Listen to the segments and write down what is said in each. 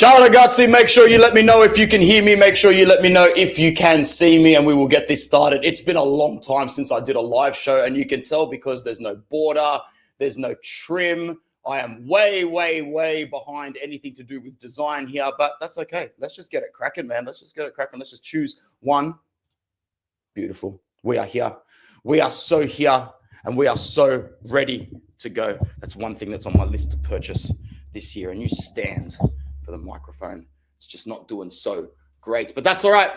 Ciao ragazzi, make sure you let me know if you can hear me. Make sure you let me know if you can see me, and we will get this started. It's been a long time since I did a live show, and you can tell because there's no border, there's no trim. I am way, way, way behind anything to do with design here, but that's okay. Let's just get it cracking, man. Let's just get it cracking. Let's just choose one. Beautiful. We are here. We are so here, and we are so ready to go. That's one thing that's on my list to purchase this year, a new stand for the microphone. It's just not doing so great, but that's all right.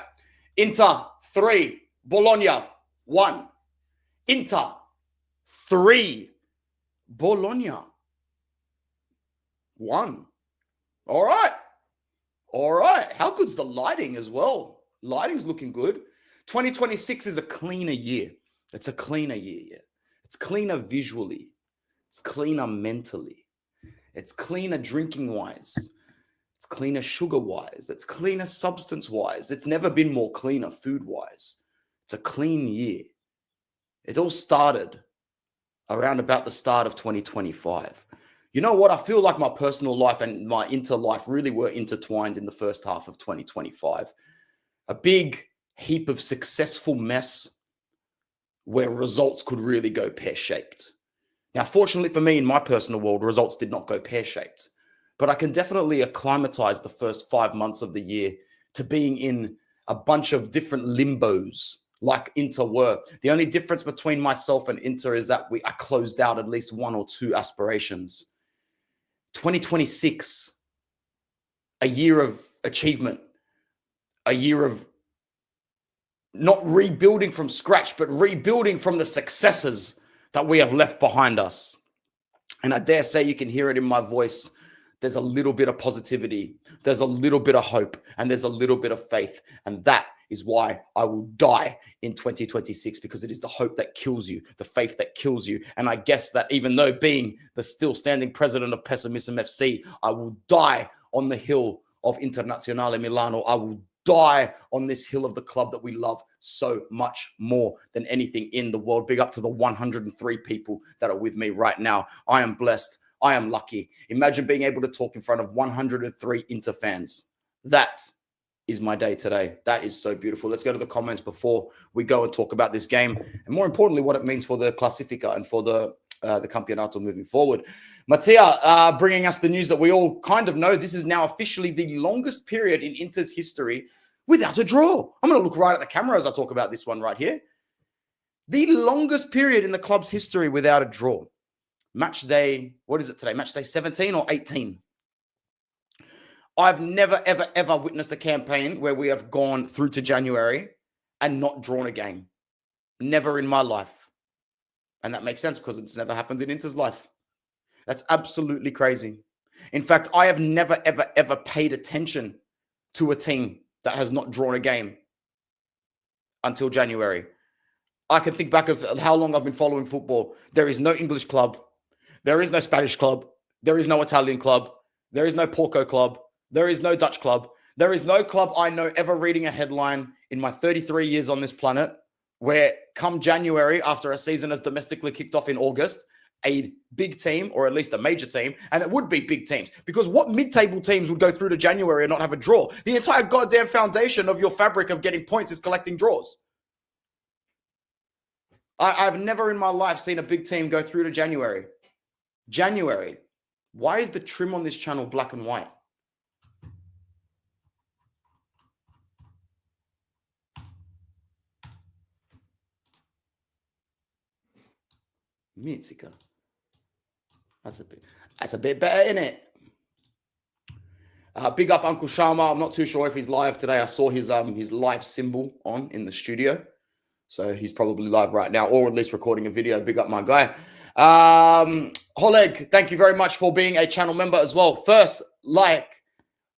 Inter 3, Bologna 1. Inter 3, Bologna 1. All right. All right. How good's the lighting as well? Lighting's looking good. 2026 is a cleaner year. It's a cleaner year. Yeah. It's cleaner visually. It's cleaner mentally. It's cleaner drinking wise. It's cleaner sugar wise. It's cleaner substance wise. It's never been more cleaner food wise. It's a clean year. It all started around about the start of 2025. You know what? I feel like my personal life and my inter life really were intertwined in the first half of 2025. A big heap of successful mess where results could really go pear-shaped. Now, fortunately for me, in my personal world, results did not go pear-shaped. But I can definitely acclimatize the first 5 months of the year to being in a bunch of different limbos like Inter were. The only difference between myself and Inter is that I closed out at least 1 or 2 aspirations. 2026, a year of achievement, a year of not rebuilding from scratch, but rebuilding from the successes that we have left behind us. And I dare say you can hear it in my voice. There's a little bit of positivity. There's a little bit of hope, and there's a little bit of faith. And that is why I will die in 2026, because it is the hope that kills you, the faith that kills you. And I guess that even though being the still standing president of Pessimism FC, I will die on the hill of Internazionale Milano. I will die on this hill of the club that we love so much more than anything in the world. Big up to the 103 people that are with me right now. I am blessed. I am lucky. Imagine being able to talk in front of 103 Inter fans. That is my day today. That is so beautiful. Let's go to the comments before we go and talk about this game, and more importantly, what it means for the Classifica and for the Campeonato moving forward. Mattia bringing us the news that we all kind of know. This is now officially the longest period in Inter's history without a draw. I'm going to look right at the camera as I talk about this one right here. The longest period in the club's history without a draw. Match day, what is it today? Match day 17 or 18? I've never, ever, ever witnessed a campaign where we have gone through to January and not drawn a game. Never in my life. And that makes sense because it's never happened in Inter's life. That's absolutely crazy. In fact, I have never, ever, ever paid attention to a team that has not drawn a game until January. I can think back of how long I've been following football. There is no English club. There is no Spanish club. There is no Italian club. There is no Porco club. There is no Dutch club. There is no club I know ever reading a headline in my 33 years on this planet where come January, after a season has domestically kicked off in August, a big team, or at least a major team, and it would be big teams, because what mid-table teams would go through to January and not have a draw? The entire goddamn foundation of your fabric of getting points is collecting draws. I've never in my life seen a big team go through to January. January. Why is the trim on this channel black and white? Mizzica. That's a bit better, isn't it? Big up Uncle Sharma. I'm not too sure if he's live today. I saw his live symbol on in the studio. So he's probably live right now, or at least recording a video. Big up my guy. Oleg, thank you very much for being a channel member as well. First live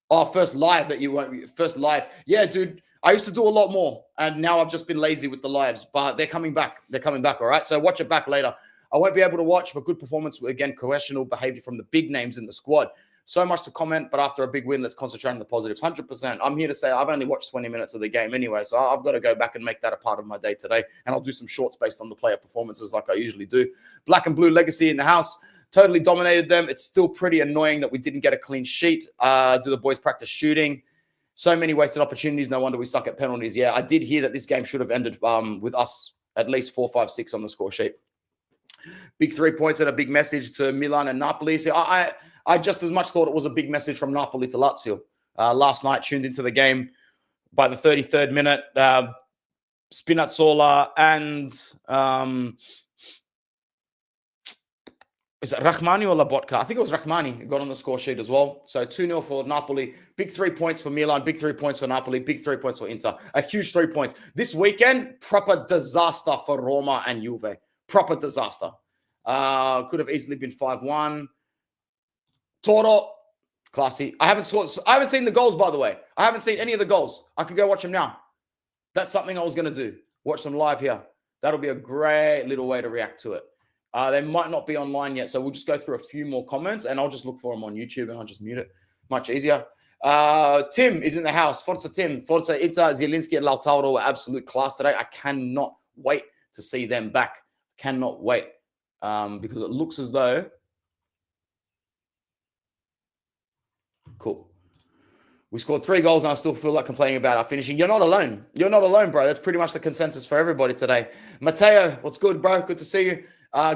that you went, first live. Yeah, dude, I used to do a lot more, and now I've just been lazy with the lives, but they're coming back. They're coming back, all right? So watch it back later. I won't be able to watch, but good performance. Again, questionable behavior from the big names in the squad. So much to comment, but after a big win, let's concentrate on the positives. 100%. I'm here to say I've only watched 20 minutes of the game anyway, so I've got to go back and make that a part of my day today, and I'll do some shorts based on the player performances like I usually do. Black and Blue Legacy in the house. Totally dominated them. It's still pretty annoying that we didn't get a clean sheet. Do the boys practice shooting? So many wasted opportunities. No wonder we suck at penalties. Yeah, I did hear that this game should have ended with us at least 4, 5, 6 on the score sheet. Big 3 points and a big message to Milan and Napoli. So I just as much thought it was a big message from Napoli to Lazio. Last night, tuned into the game by the 33rd minute. Spinazzola and is it Rachmani or Lobotka? I think it was Rachmani who got on the score sheet as well. So 2-0 for Napoli. Big 3 points for Milan. Big 3 points for Napoli. Big 3 points for Inter. A huge 3 points. This weekend, proper disaster for Roma and Juve. Proper disaster. Could have easily been 5-1. Toro, classy. I haven't seen the goals, by the way. I haven't seen any of the goals. I could go watch them now. That's something I was going to do. Watch them live here. That'll be a great little way to react to it. They might not be online yet, so we'll just go through a few more comments, and I'll just look for them on YouTube, and I'll just mute it. Much easier. Tim is in the house. Forza Tim. Forza Inter, Zielinski, and Lautaro were absolute class today. I cannot wait to see them back. Cannot wait because it looks as though... Cool. We scored 3 goals, and I still feel like complaining about our finishing. You're not alone. You're not alone, bro. That's pretty much the consensus for everybody today. Matteo, what's good, bro? Good to see you.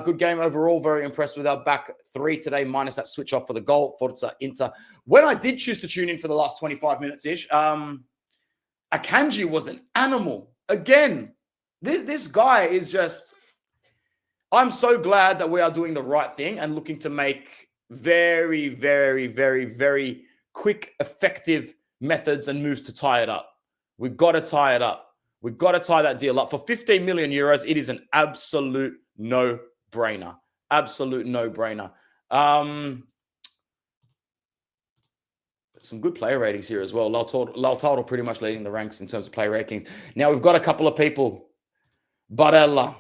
Good game overall. Very impressed with our back 3 today, minus that switch off for the goal. Forza Inter. When I did choose to tune in for the last 25 minutes-ish, Akanji was an animal. Again, this guy is just... I'm so glad that we are doing the right thing and looking to make very, very, very, very quick, effective methods and moves to tie it up. We've got to tie it up. We've got to tie that deal up. For 15 million euros, it is an absolute no-brainer. Absolute no-brainer. Some good player ratings here as well. Lautaro pretty much leading the ranks in terms of player rankings. Now, we've got a couple of people. Barella.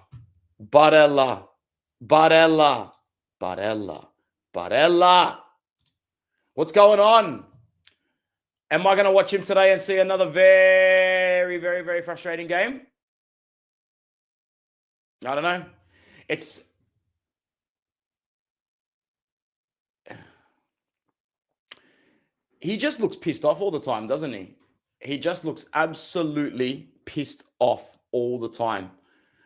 What's going on? Am I going to watch him today and see another very, very, very frustrating game? I don't know. He just looks pissed off all the time, doesn't he? He just looks absolutely pissed off all the time.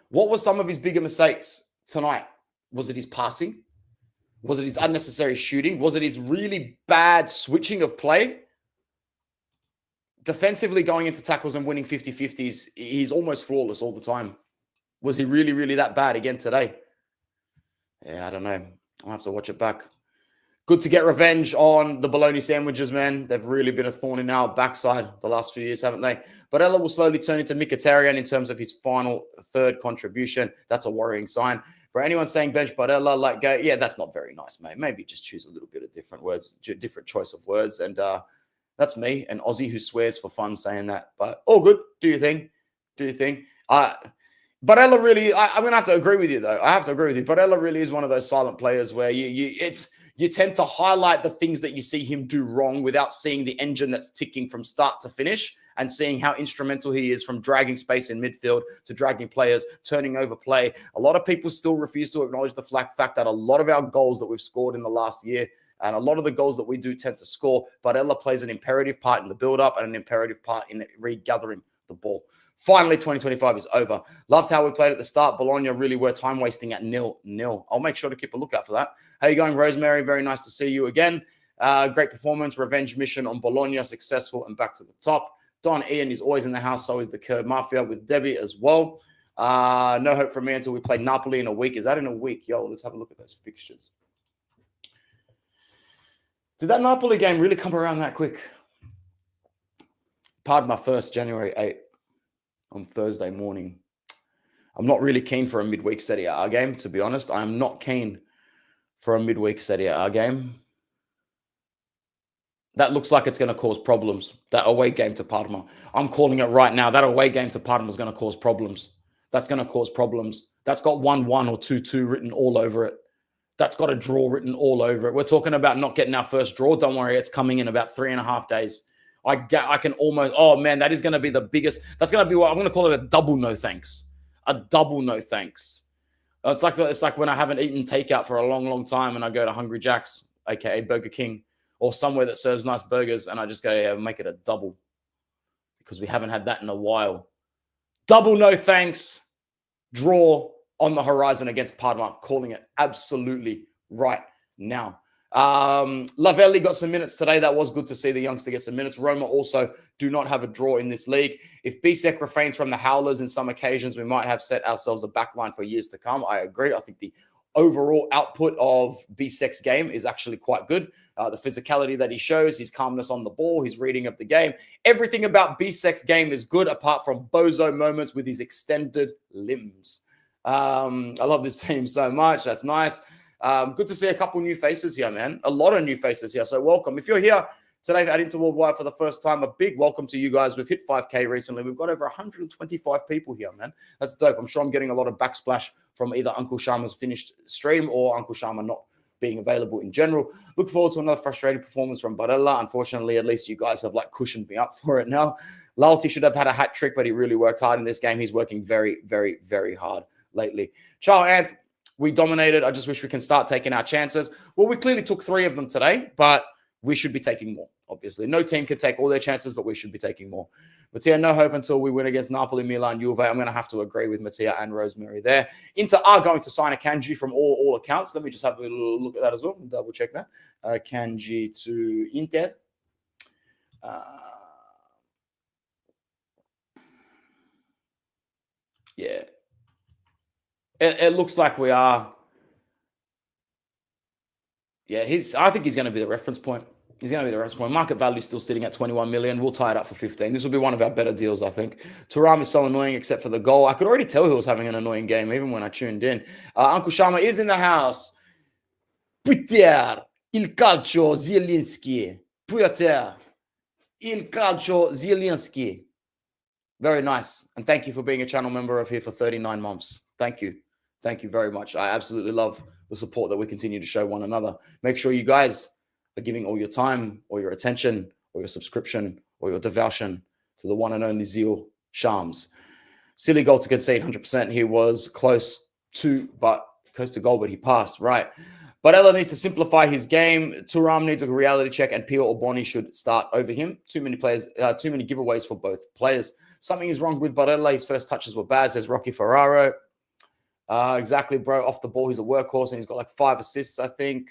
What were some of his bigger mistakes tonight? Was it his passing? Was it his unnecessary shooting? Was it his really bad switching of play? Defensively going into tackles and winning 50-50s, he's almost flawless all the time. Was he really, really that bad again today? Yeah, I don't know. I'll have to watch it back. Good to get revenge on the bologna sandwiches, man. They've really been a thorn in our backside the last few years, haven't they? Barella will slowly turn into Mkhitaryan in terms of his final third contribution. That's a worrying sign. For anyone saying bench Barella, like, yeah, that's not very nice, mate. Maybe just choose a little bit of different words, different choice of words. And that's me, an Aussie who swears for fun saying that. But all good. Do your thing. Do your thing. Barella really, I'm going to have to agree with you, though. I have to agree with you. Barella really is one of those silent players where you tend to highlight the things that you see him do wrong without seeing the engine that's ticking from start to finish and seeing how instrumental he is from dragging space in midfield to dragging players, turning over play. A lot of people still refuse to acknowledge the fact that a lot of our goals that we've scored in the last year and a lot of the goals that we do tend to score, Barella plays an imperative part in the build-up and an imperative part in regathering the ball. Finally, 2025 is over. Loved how we played at the start. Bologna really were time wasting at 0-0. I'll make sure to keep a lookout for that. How you going, Rosemary? Very nice to see you again. Great performance. Revenge mission on Bologna. Successful and back to the top. Don Ian is always in the house. So is the Curb Mafia with Debbie as well. No hope from me until we play Napoli in a week. Is that in a week? Yo, let's have a look at those fixtures. Did that Napoli game really come around that quick? Pardon my first, January 8th. On Thursday morning. I'm not really keen for a midweek Serie A game, to be honest. I am not keen for a midweek Serie A game. That looks like it's going to cause problems. That away game to Parma. I'm calling it right now. That away game to Parma is going to cause problems. That's going to cause problems. That's got 1-1 or 2-2 written all over it. That's got a draw written all over it. We're talking about not getting our first draw. Don't worry, it's coming in about 3.5 days. I can almost, oh man, that is going to be the biggest. That's going to be what I'm going to call it, a double no thanks. A double no thanks. It's like when I haven't eaten takeout for a long, long time and I go to Hungry Jack's, aka Burger King, or somewhere that serves nice burgers, and I just go, yeah, make it a double because we haven't had that in a while. Double no thanks. Draw on the horizon against Parma. Calling it absolutely right now. Lavelli got some minutes today. That was good to see the youngster get some minutes. Roma also do not have a draw in this league. If Bisek refrains from the howlers in some occasions, we might have set ourselves a backline for years to come. I agree. I think the overall output of Bisek's game is actually quite good. The physicality that he shows, his calmness on the ball, his reading of the game. Everything about Bisek's game is good apart from bozo moments with his extended limbs. I love this team so much. That's nice. Good to see a couple new faces here, man. A lot of new faces here. So welcome. If you're here today at Interworldwide for the first time, a big welcome to you guys. We've hit 5K recently. We've got over 125 people here, man. That's dope. I'm sure I'm getting a lot of backsplash from either Uncle Sharma's finished stream or Uncle Sharma not being available in general. Look forward to another frustrating performance from Barella. Unfortunately, at least you guys have like cushioned me up for it now. Lalti should have had a hat trick, but he really worked hard in this game. He's working very, very, very hard lately. Ciao, Anth. We dominated. I just wish we can start taking our chances. Well, we clearly took 3 of them today, but we should be taking more, obviously. No team can take all their chances, but we should be taking more. Mattia, no hope until we win against Napoli, Milan, Juve. I'm going to have to agree with Mattia and Rosemary there. Inter are going to sign a Kanji from all accounts. Let me just have a little look at that as well and double check that. Kanji to Inter. Yeah. It looks like we are. Yeah, I think he's going to be the reference point. He's going to be the reference point. Market value is still sitting at 21 million. We'll tie it up for 15. This will be one of our better deals, I think. Thuram is so annoying except for the goal. I could already tell he was having an annoying game even when I tuned in. Uncle Sharma is in the house. Puter, il calcio Zielinski. Puter, il calcio Zielinski. Very nice. And thank you for being a channel member of here for 39 months. Thank you. Thank you very much. I absolutely love the support that we continue to show one another. Make sure you guys are giving all your time or your attention or your subscription or your devotion to the one and only Zeal Shams. Silly goal to concede, 100%. He was close to goal, but he passed, right? Barella needs to simplify his game. Thuram needs a reality check, and Pio or Boni should start over him. Too many giveaways for both players. Something is wrong with Barella. His first touches were bad, says Rocky Ferraro. Exactly, bro. Off the ball, he's a workhorse, and he's got like 5 assists, I think.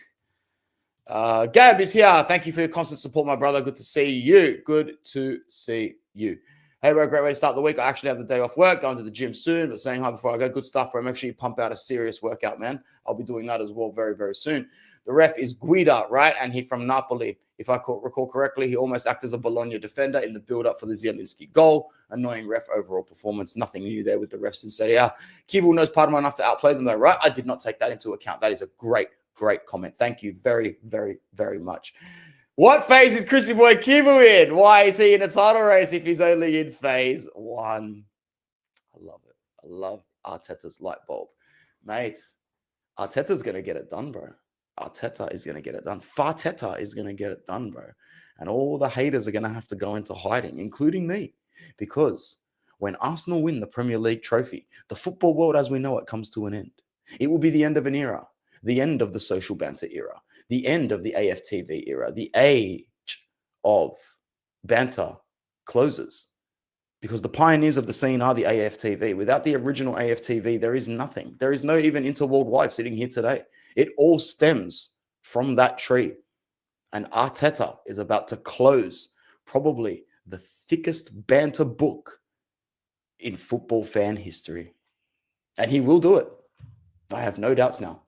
Gab is here. Thank you for your constant support, my brother. Good to see you. Good to see you. Hey, bro, great way to start the week. I actually have the day off work, going to the gym soon, but saying hi before I go. Good stuff, bro. Make sure you pump out a serious workout, man. I'll be doing that as well very, very soon. The ref is Guida, right? And he's from Napoli. If I recall correctly, he almost acted as a Bologna defender in the build-up for the Zielinski goal. Annoying ref overall performance. Nothing new there with the refs in Serie A. Kivu knows Parma enough to outplay them, though, right? I did not take that into account. That is a great comment. Thank you very, very, very much. What phase is Chrissy Boy Kivu in? Why is he in a title race if he's only in phase 1? I love it. I love Arteta's light bulb. Mate, Arteta's going to get it done, bro. Arteta is going to get it done. Farteta is going to get it done, bro. And all the haters are going to have to go into hiding, including me. Because when Arsenal win the Premier League trophy, the football world as we know it comes to an end. It will be the end of an era. The end of the social banter era, the end of the AFTV era, the age of banter closes because the pioneers of the scene are the AFTV. Without the original AFTV, there is nothing. There is no even Interworldwide sitting here today. It all stems from that tree. And Arteta is about to close probably the thickest banter book in football fan history. And he will do it. I have no doubts now.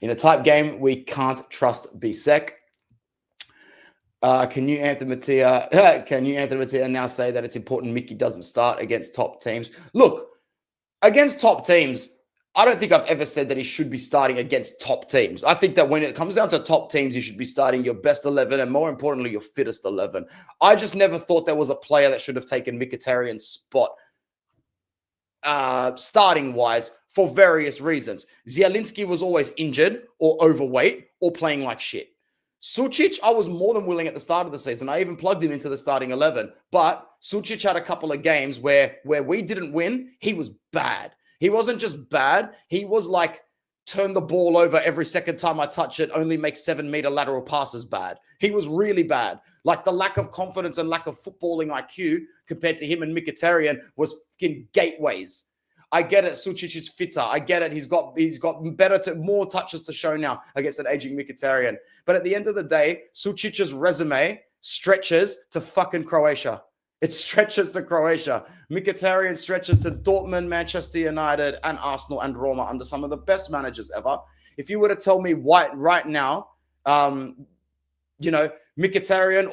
In a tight game, we can't trust Bisek. Can you, Anthony Mattia, now say that it's important Mickey doesn't start against top teams? Look, against top teams, I don't think I've ever said that he should be starting against top teams. I think that when it comes down to top teams, you should be starting your best 11 and more importantly, your fittest 11. I just never thought there was a player that should have taken Mkhitaryan's spot starting-wise for various reasons. Zielinski was always injured or overweight or playing like shit. Sucic, I was more than willing at the start of the season. I even plugged him into the starting 11. But Sucic had a couple of games where we didn't win. He was bad. He wasn't just bad. He was like, turn the ball over every second time I touch it, only make 7-meter lateral passes bad. He was really bad. Like the lack of confidence and lack of footballing IQ compared to him and Mkhitaryan was fucking gateways. I get it. Sucic is fitter. I get it. He's got more touches to show now against an aging Mkhitaryan. But at the end of the day, Sucic's resume stretches to fucking Croatia. It stretches to Croatia. Mkhitaryan stretches to Dortmund, Manchester United, and Arsenal and Roma under some of the best managers ever. If you were to tell me right now, Mkhitaryan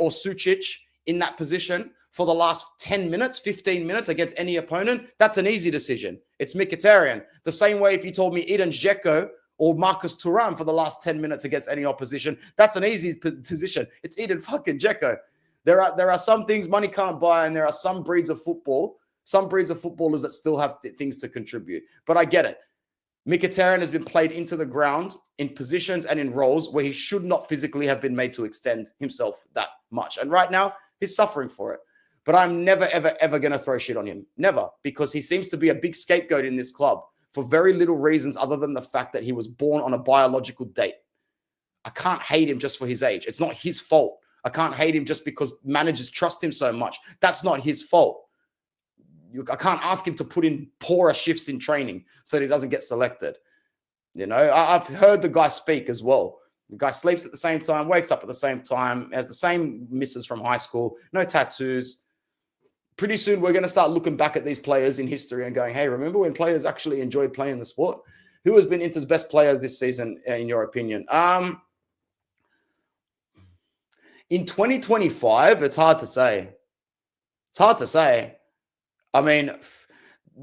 or Sucic in that position for the last 10 minutes, 15 minutes against any opponent, that's an easy decision. It's Mkhitaryan. The same way if you told me Edin Dzeko or Marcus Thuram for the last 10 minutes against any opposition, that's an easy position. It's Edin fucking Dzeko. There are some things money can't buy, and there are some breeds of footballers that still have things to contribute. But I get it. Mkhitaryan has been played into the ground in positions and in roles where he should not physically have been made to extend himself that much. And right now, he's suffering for it. But I'm never, ever, ever going to throw shit on him. Never. Because he seems to be a big scapegoat in this club for very little reasons other than the fact that he was born on a biological date. I can't hate him just for his age. It's not his fault. I can't hate him just because managers trust him so much. That's not his fault. I can't ask him to put in poorer shifts in training so that he doesn't get selected. You know, I've heard the guy speak as well. The guy sleeps at the same time, wakes up at the same time, has the same misses from high school, no tattoos. Pretty soon we're going to start looking back at these players in history and going, hey, remember when players actually enjoyed playing the sport? Who has been Inter's best player this season, in your opinion? In 2025, it's hard to say. It's hard to say. I mean,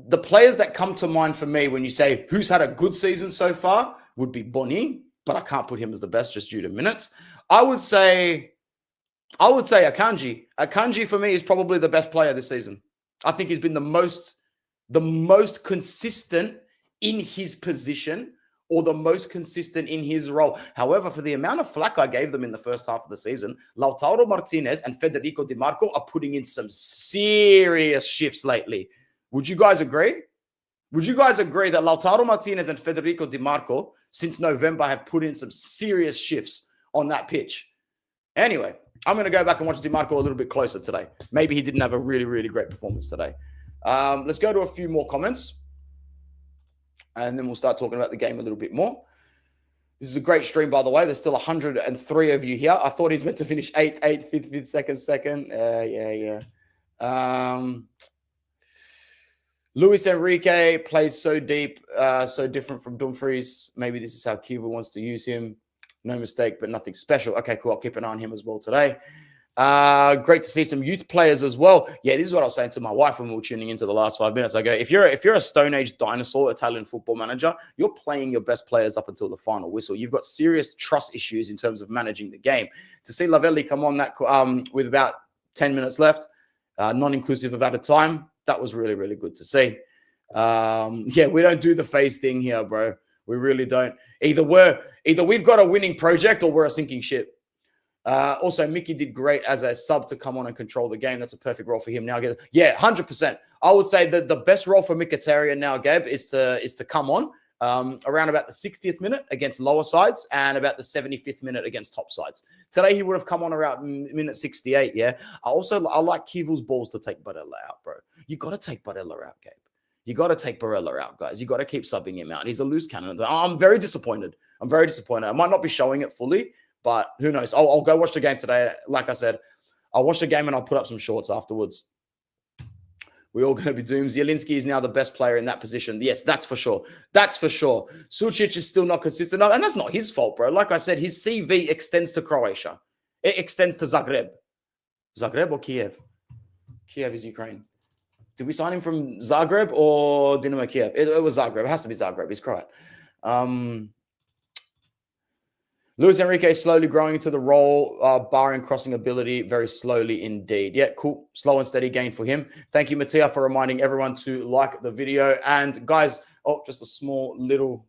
the players that come to mind for me when you say who's had a good season so far would be Boni, but I can't put him as the best just due to minutes. I would say Akanji. Akanji for me is probably the best player this season. I think he's been the most consistent in his position or the most consistent in his role. However, for the amount of flack I gave them in the first half of the season, Lautaro Martinez and Federico Di Marco are putting in some serious shifts lately. Would you guys agree? Would you guys agree that Lautaro Martinez and Federico Di Marco, since November, have put in some serious shifts on that pitch? Anyway, I'm going to go back and watch Di Marco a little bit closer today. Maybe he didn't have a really, really great performance today. Let's go to a few more comments, and then we'll start talking about the game a little bit more. This is a great stream, by the way. There's still 103 of you here. I thought he's meant to finish 8th, 5th, 2nd, 2nd. Yeah. Luis Enrique plays so deep, so different from Dumfries. Maybe this is how Kiva wants to use him. No mistake, but nothing special. Okay, cool. I'll keep an eye on him as well today. Great to see some youth players as well. Yeah, this is what I was saying to my wife when we were tuning into the last 5 minutes. I go, if you're a Stone Age dinosaur Italian football manager, you're playing your best players up until the final whistle. You've got serious trust issues in terms of managing the game. To see Lavelli come on that with about 10 minutes left, non-inclusive of added time, that was really, really good to see. Yeah, we don't do the phase thing here, bro. We really don't. Either we've got a winning project or we're a sinking ship. Also, Mickey did great as a sub to come on and control the game. That's a perfect role for him now. Yeah, 100%. I would say that the best role for Mkhitaryan now, Gabe, is to come on around about the 60th minute against lower sides and about the 75th minute against top sides. Today, he would have come on around minute 68, yeah? I like Kivu's balls to take Barella out, bro. You got to take Barella out, Gabe. You got to take Barella out, guys. You got to keep subbing him out. He's a loose cannon. I'm very disappointed. I might not be showing it fully, but who knows? I'll go watch the game today. Like I said, I'll watch the game and I'll put up some shorts afterwards. We're all going to be doomed. Zielinski is now the best player in that position. Yes, that's for sure. That's for sure. Sucic is still not consistent. And that's not his fault, bro. Like I said, his CV extends to Croatia. It extends to Zagreb. Zagreb or Kiev? Kiev is Ukraine. Did we sign him from Zagreb or Dinamo Kiev? It was Zagreb. It has to be Zagreb. He's Croat. Luis Enrique slowly growing into the role, barring crossing ability, very slowly indeed. Yeah, cool. Slow and steady gain for him. Thank you, Mattia, for reminding everyone to like the video. And guys, just a small little...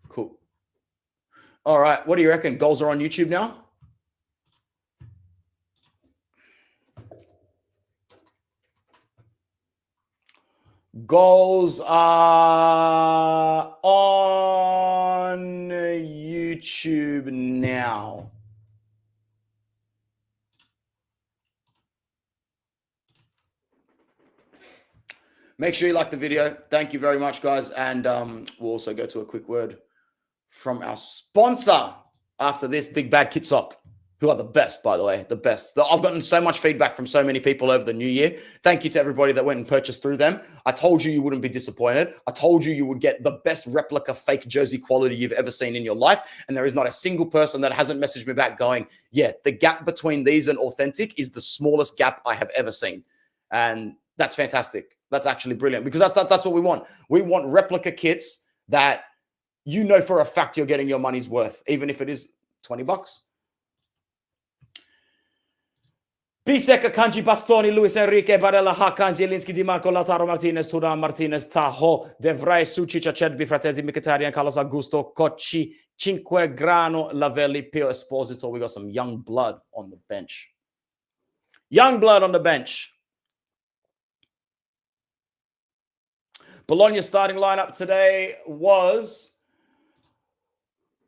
Cool. All right, what do you reckon? Goals are on YouTube now? Goals are on YouTube now. Make sure you like the video. Thank you very much, guys. And we'll also go to a quick word from our sponsor after this, Big Bad Kitsock, who are the best, by the way, the best. I've gotten so much feedback from so many people over the new year. Thank you to everybody that went and purchased through them. I told you wouldn't be disappointed. I told you would get the best replica fake jersey quality you've ever seen in your life. And there is not a single person that hasn't messaged me back going, yeah, the gap between these and authentic is the smallest gap I have ever seen. And that's fantastic. That's actually brilliant because that's what we want. We want replica kits that you know for a fact you're getting your money's worth, even if it is $20. Biseka, Kanji, Bastoni, Luis Enrique, Barella, Hakan, Zielinski, Di Marco, Lautaro Martinez, Turan, Martinez, Taho, De Vrij, Sucic, Acerbi, Fratesi, Mkhitaryan, Carlos Augusto, Cocci, Cinquegrano, Lavelli, Pio Esposito. We got some young blood on the bench. Young blood on the bench. Bologna's starting lineup today was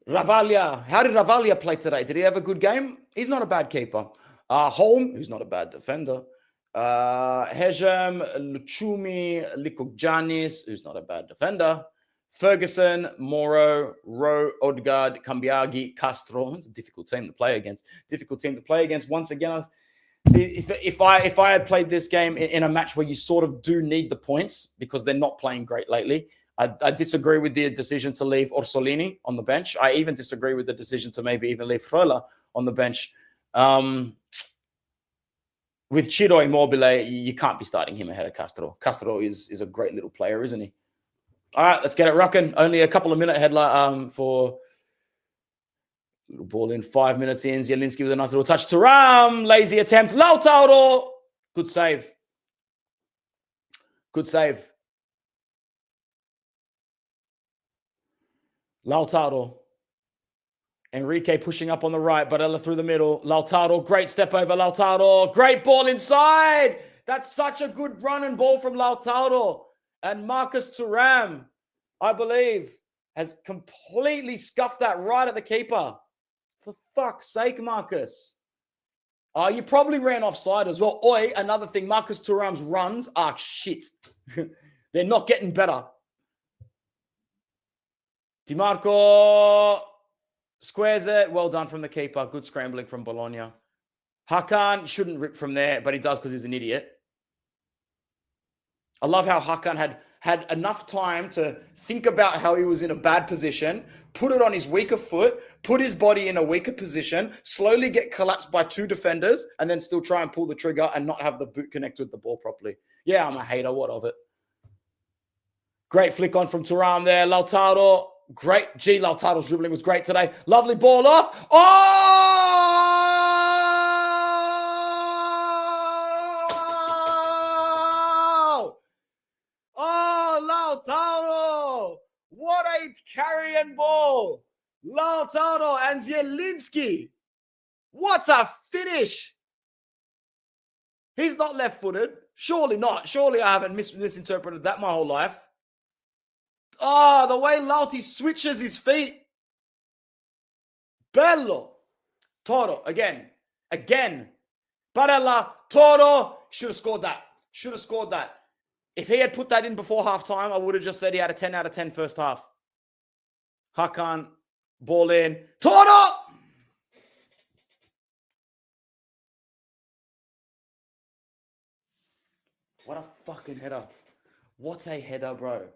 Ravaglia. How did Ravaglia play today? Did he have a good game? He's not a bad keeper. Holm, who's not a bad defender. Hejam, Luchumi, Likogjanis, who's not a bad defender. Ferguson, Moro, Rowe, Odegaard, Cambiaghi, Castro. It's a difficult team to play against. Once again, see, if I had played this game in a match where you sort of do need the points because they're not playing great lately, I disagree with the decision to leave Orsolini on the bench. I even disagree with the decision to maybe even leave Fröler on the bench. With Ciro Immobile, you can't be starting him ahead of Castro. Castro is a great little player, isn't he? All right, let's get it rocking. Only a couple of minute headlight for little ball in 5 minutes in. Zielinski with a nice little touch. Thuram, lazy attempt. Lautaro, good save. Good save. Lautaro. Enrique pushing up on the right. Barella through the middle. Lautaro. Great step over Lautaro. Great ball inside. That's such a good run and ball from Lautaro. And Marcus Thuram, I believe, has completely scuffed that right at the keeper. For fuck's sake, Marcus. Oh, you probably ran offside as well. Oi, another thing, Marcus Thuram's runs are shit. They're not getting better. DiMarco squares it. Well done from the keeper. Good scrambling from Bologna. Hakan shouldn't rip from there, but he does because he's an idiot. I love how Hakan had enough time to think about how he was in a bad position, put it on his weaker foot, put his body in a weaker position, slowly get collapsed by two defenders, and then still try and pull the trigger and not have the boot connect with the ball properly. Yeah, I'm a hater. What of it? Great flick on from Thuram there. Lautaro. Great. Gee, Lautaro's dribbling was great today. Lovely ball off. Oh! Oh, Lautaro. What a carrying ball. Lautaro and Zielinski. What a finish. He's not left-footed. Surely not. Surely I haven't misinterpreted that my whole life. Oh, the way Lauti switches his feet. Bello. Toro, again. Barella, Toro. Should have scored that. If he had put that in before halftime, I would have just said he had a 10 out of 10 first half. Hakan, ball in. Toro! What a fucking header. What a header, bro.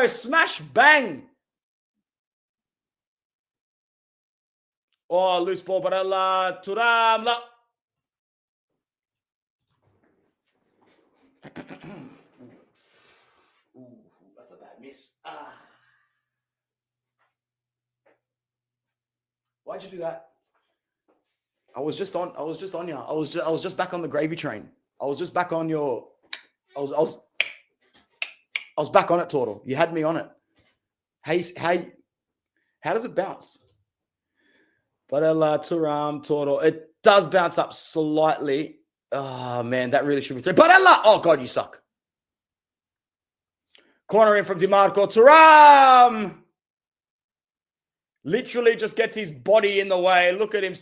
Smash bang. Oh, loose ball, Barella. Thuram. Ooh, that's a bad miss. Why'd you do that? I was just on you. I was just back on the gravy train. I was just back on your. I was back on it, Toro. You had me on it. How does it bounce? Barella, Thuram, Toro. It does bounce up slightly. Oh man, that really should be 3. Barella! Oh god, you suck. Corner in from DiMarco. Thuram! Literally just gets his body in the way. Look at him,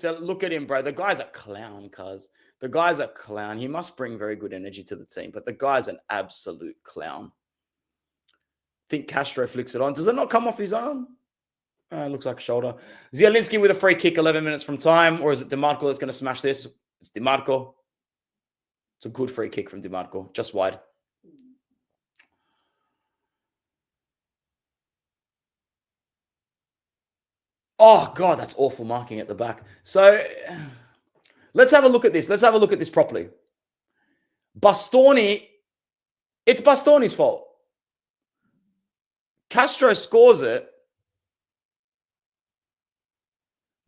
bro. The guy's a clown, cuz. The guy's a clown. He must bring very good energy to the team, but the guy's an absolute clown. I think Castro flicks it on. Does it not come off his arm? Looks like a shoulder. Zielinski with a free kick 11 minutes from time, or is it DiMarco that's going to smash this? It's DiMarco. It's a good free kick from DiMarco, just wide. Oh, God, that's awful marking at the back. So let's have a look at this. Let's have a look at this properly. Bastoni, it's Bastoni's fault. Castro scores it.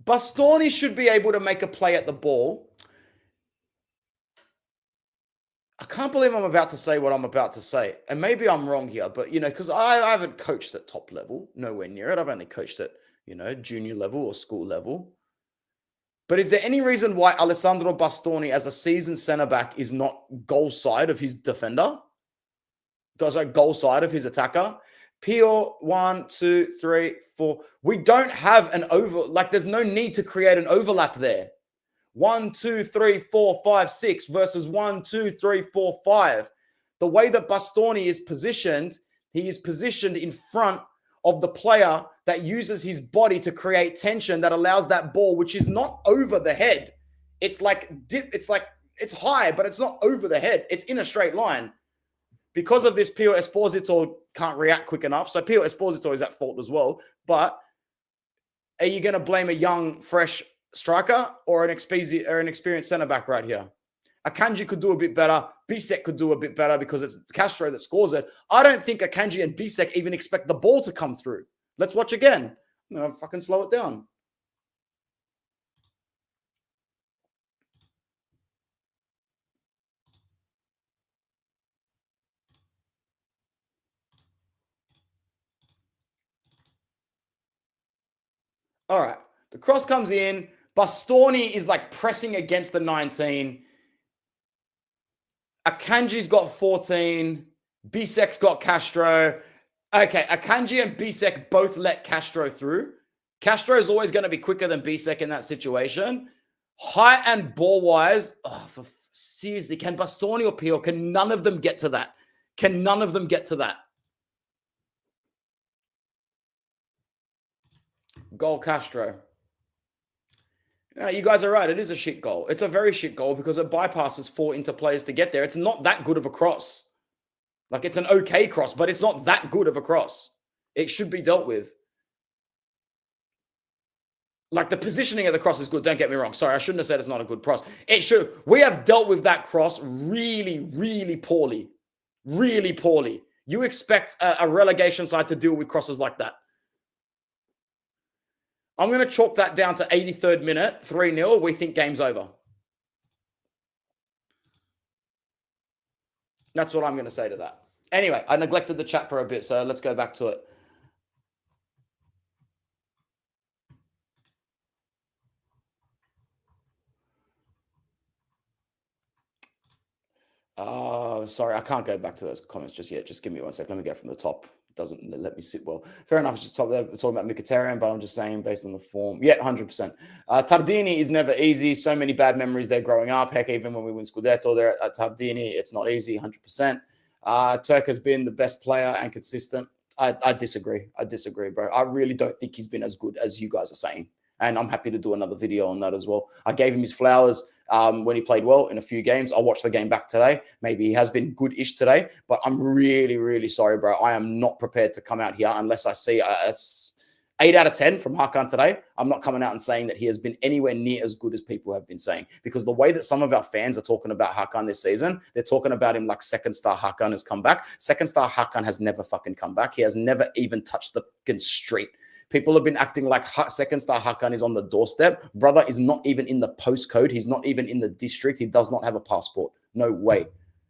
Bastoni should be able to make a play at the ball. I can't believe I'm about to say what I'm about to say. And maybe I'm wrong here, but, because I haven't coached at top level, nowhere near it. I've only coached at, junior level or school level. But is there any reason why Alessandro Bastoni, as a seasoned centre back, is not goal side of his defender? Goes like goal side of his attacker? Pure 1, 2, 3, 4. We don't have an there's no need to create an overlap there. 1, 2, 3, 4, 5, 6 versus 1, 2, 3, 4, 5. The way that Bastoni is positioned, he is positioned in front of the player that uses his body to create tension that allows that ball, which is not over the head. It's it's high, but it's not over the head. It's in a straight line. Because of this, Pio Esposito can't react quick enough. So Pio Esposito is at fault as well. But are you going to blame a young, fresh striker or an experienced centre back right here? Akanji could do a bit better. Bisek could do a bit better because it's Castro that scores it. I don't think Akanji and Bisek even expect the ball to come through. Let's watch again. Fucking slow it down. All right. The cross comes in. Bastoni is like pressing against the 19. Akanji's got 14. Bisek's got Castro. Okay, Akanji and Bisek both let Castro through. Castro is always going to be quicker than Bisek in that situation. Height and ball-wise, seriously, can Bastoni or Pio, can none of them get to that? Can none of them get to that? Goal Castro. You guys are right. It is a shit goal. It's a very shit goal because it bypasses 4 interplayers to get there. It's not that good of a cross. Like, it's an okay cross, but it's not that good of a cross. It should be dealt with. Like, the positioning of the cross is good. Don't get me wrong. Sorry, I shouldn't have said it's not a good cross. It should. We have dealt with that cross really, really poorly. Really poorly. You expect a relegation side to deal with crosses like that. I'm going to chalk that down to 83rd minute, 3-0. We think game's over. That's what I'm going to say to that. Anyway, I neglected the chat for a bit, so let's go back to it. Sorry, I can't go back to those comments just yet. Just give me 1 second. Let me go from the top. It doesn't let me sit well. Fair enough. It's just talking about Mkhitaryan, but I'm just saying based on the form. Yeah, 100%. Tardini is never easy. So many bad memories there growing up. Heck, even when we win Scudetto there at Tardini, it's not easy, 100%. Turk has been the best player and consistent. I disagree. I disagree, bro. I really don't think he's been as good as you guys are saying. And I'm happy to do another video on that as well. I gave him his flowers when he played well in a few games. I'll watch the game back today. Maybe he has been good-ish today, but I'm really, really sorry, bro. I am not prepared to come out here unless I see a 8 out of 10 from Hakan today. I'm not coming out and saying that he has been anywhere near as good as people have been saying, because the way that some of our fans are talking about Hakan this season, they're talking about him like second star Hakan has come back. Second star Hakan has never fucking come back. He has never even touched the fucking street. People have been acting like second star Hakan is on the doorstep. Brother is not even in the postcode. He's not even in the district. He does not have a passport. No way.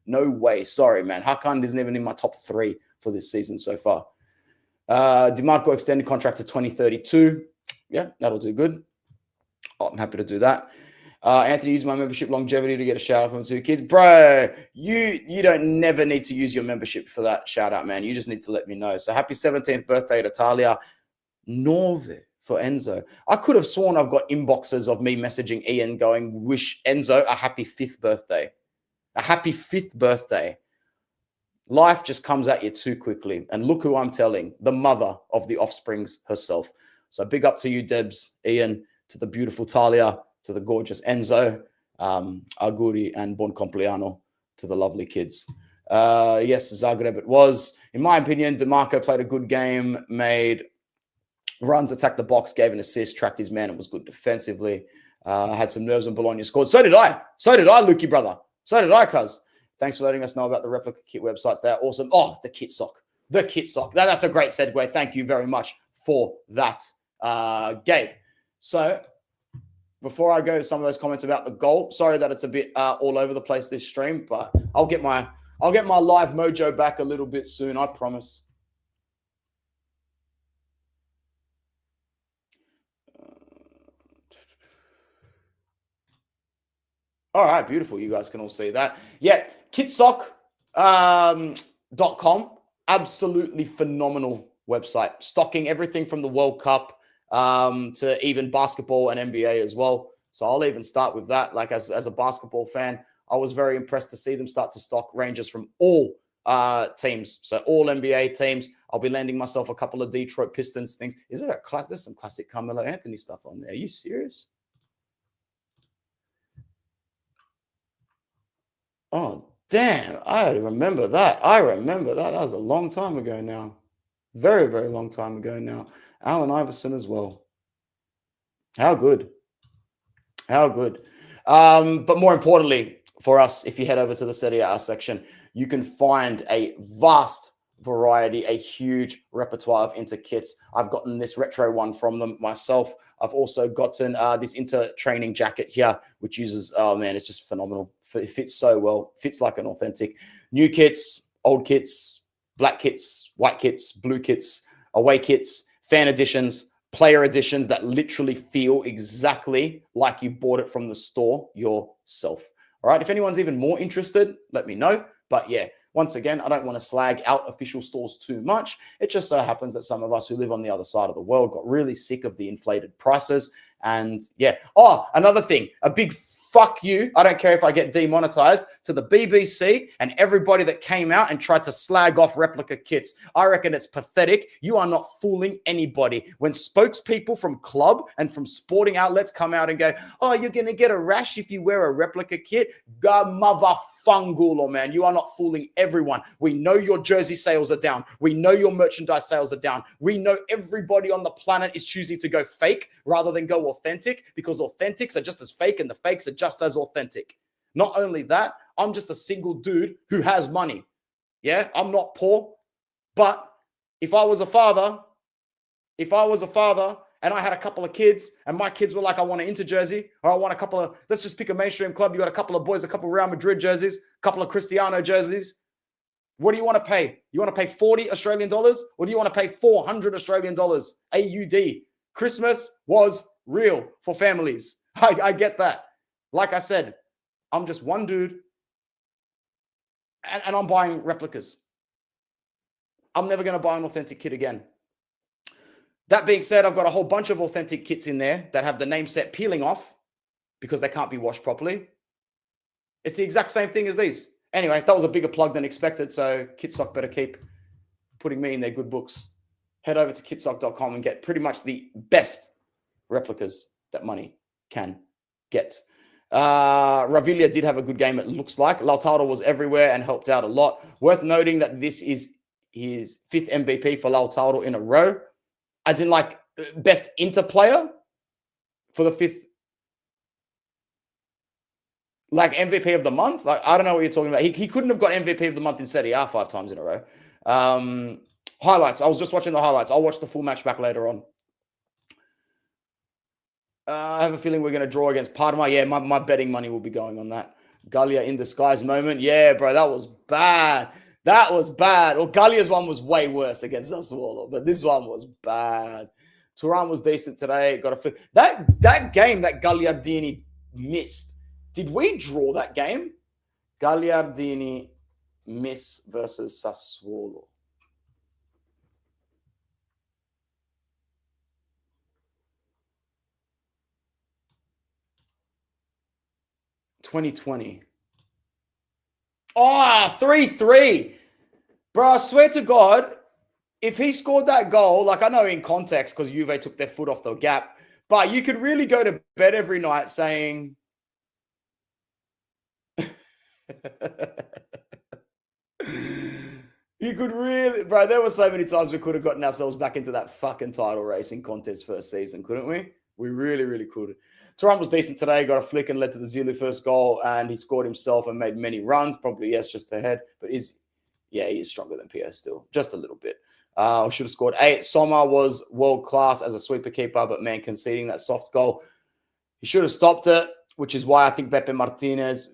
No way. Sorry, man. Hakan isn't even in my top 3 for this season so far. DeMarco extended contract to 2032. Yeah, that'll do good. Oh, I'm happy to do that. Anthony used my membership longevity to get a shout out from 2 kids. Bro, you don't never need to use your membership for that shout out, man. You just need to let me know. So happy 17th birthday to Talia. Norve for Enzo. I could have sworn I've got inboxes of me messaging Ian going, wish Enzo a happy 5th birthday. A happy 5th birthday. Life just comes at you too quickly. And look who I'm telling, the mother of the offsprings herself. So big up to you, Debs, Ian, to the beautiful Talia, to the gorgeous Enzo, Auguri, and Bon Compleanno to the lovely kids. Yes, Zagreb it was. In my opinion, DeMarco played a good game, made runs, attacked the box, gave an assist, tracked his man, and was good defensively. Had some nerves when Bologna scored. So did I. So did I, Lukey, brother. So did I, cuz. Thanks for letting us know about the replica kit websites. They're awesome. Oh, the kit sock. The kit sock. That's a great segue. Thank you very much for that, Gabe. So before I go to some of those comments about the goal, sorry that it's a bit all over the place this stream, but I'll get my live mojo back a little bit soon, I promise. All right, beautiful. You guys can all see that. Yeah, kitsock.com. Absolutely phenomenal website. Stocking everything from the World Cup to even basketball and NBA as well. So I'll even start with that. Like as a basketball fan, I was very impressed to see them start to stock ranges from all teams. So all NBA teams. I'll be landing myself a couple of Detroit Pistons things. Is it a class? There's some classic Carmelo Anthony stuff on there. Are you serious? Oh, damn. I remember that. That was a long time ago now. Very, very long time ago now. Allen Iverson as well. How good. How good. But more importantly for us, if you head over to the Serie A section, you can find a vast variety, a huge repertoire of Inter kits. I've gotten this retro one from them myself. I've also gotten this Inter training jacket here, which uses, oh man, it's just phenomenal. It fits so well. Fits like an authentic. New kits, old kits, black kits, white kits, blue kits, away kits, fan editions, player editions that literally feel exactly like you bought it from the store yourself. All right. If anyone's even more interested, let me know. But yeah, once again, I don't want to slag out official stores too much. It just so happens that some of us who live on the other side of the world got really sick of the inflated prices. And yeah. Oh, another thing, a big fuck you. I don't care if I get demonetized to the BBC and everybody that came out and tried to slag off replica kits. I reckon it's pathetic. You are not fooling anybody. When spokespeople from club and from sporting outlets come out and go, oh, you're going to get a rash if you wear a replica kit. God, motherfungulo, man. You are not fooling everyone. We know your jersey sales are down. We know your merchandise sales are down. We know everybody on the planet is choosing to go fake rather than go authentic, because authentics are just as fake and the fakes are just as authentic. Not only that, I'm just a single dude who has money. Yeah, I'm not poor. But if I was a father and I had a couple of kids and my kids were like, I want an Inter jersey, or I want a couple of, let's just pick a mainstream club. You got a couple of boys, a couple of Real Madrid jerseys, a couple of Cristiano jerseys. What do you want to pay? You want to pay 40 Australian dollars, or do you want to pay 400 Australian dollars AUD? Christmas was real for families. I get that. Like I said, I'm just one dude and I'm buying replicas. I'm never going to buy an authentic kit again. That being said, I've got a whole bunch of authentic kits in there that have the name set peeling off because they can't be washed properly. It's the exact same thing as these. Anyway, that was a bigger plug than expected, so Kitsock better keep putting me in their good books. Head over to kitsock.com and get pretty much the best replicas that money can get. Ravilla did have a good game, it looks like. Lautaro was everywhere and helped out a lot. Worth noting that this is his 5th MVP for Lautaro in a row, as in like best Inter player for the 5th, like MVP of the month. Like, I don't know what you're talking about. He couldn't have got MVP of the month in Serie A 5 times in a row. Highlights. I was just watching the highlights. I'll watch the full match back later on. I have a feeling we're going to draw against Parma. Yeah, my betting money will be going on that. Gallia in disguise moment. Yeah, bro, that was bad. That was bad. Well, Gallia's one was way worse against Sassuolo, but this one was bad. Turan was decent today. Got a that game that Gagliardini missed. Did we draw that game? Gagliardini miss versus Sassuolo. $2020. Oh, 3-3. Bro, I swear to God, if he scored that goal, like I know in context because Juve took their foot off the gap, but you could really go to bed every night saying, you could really, bro, there were so many times we could have gotten ourselves back into that fucking title racing contest first season, couldn't we? We really, really could. Turan was decent today, got a flick and led to the Zulu first goal, and he scored himself and made many runs. Probably, yes, just ahead, but he is stronger than PS still, just a little bit. Should have scored 8. Sommer was world class as a sweeper keeper, but man, conceding that soft goal, he should have stopped it, which is why I think Beppo Martinez.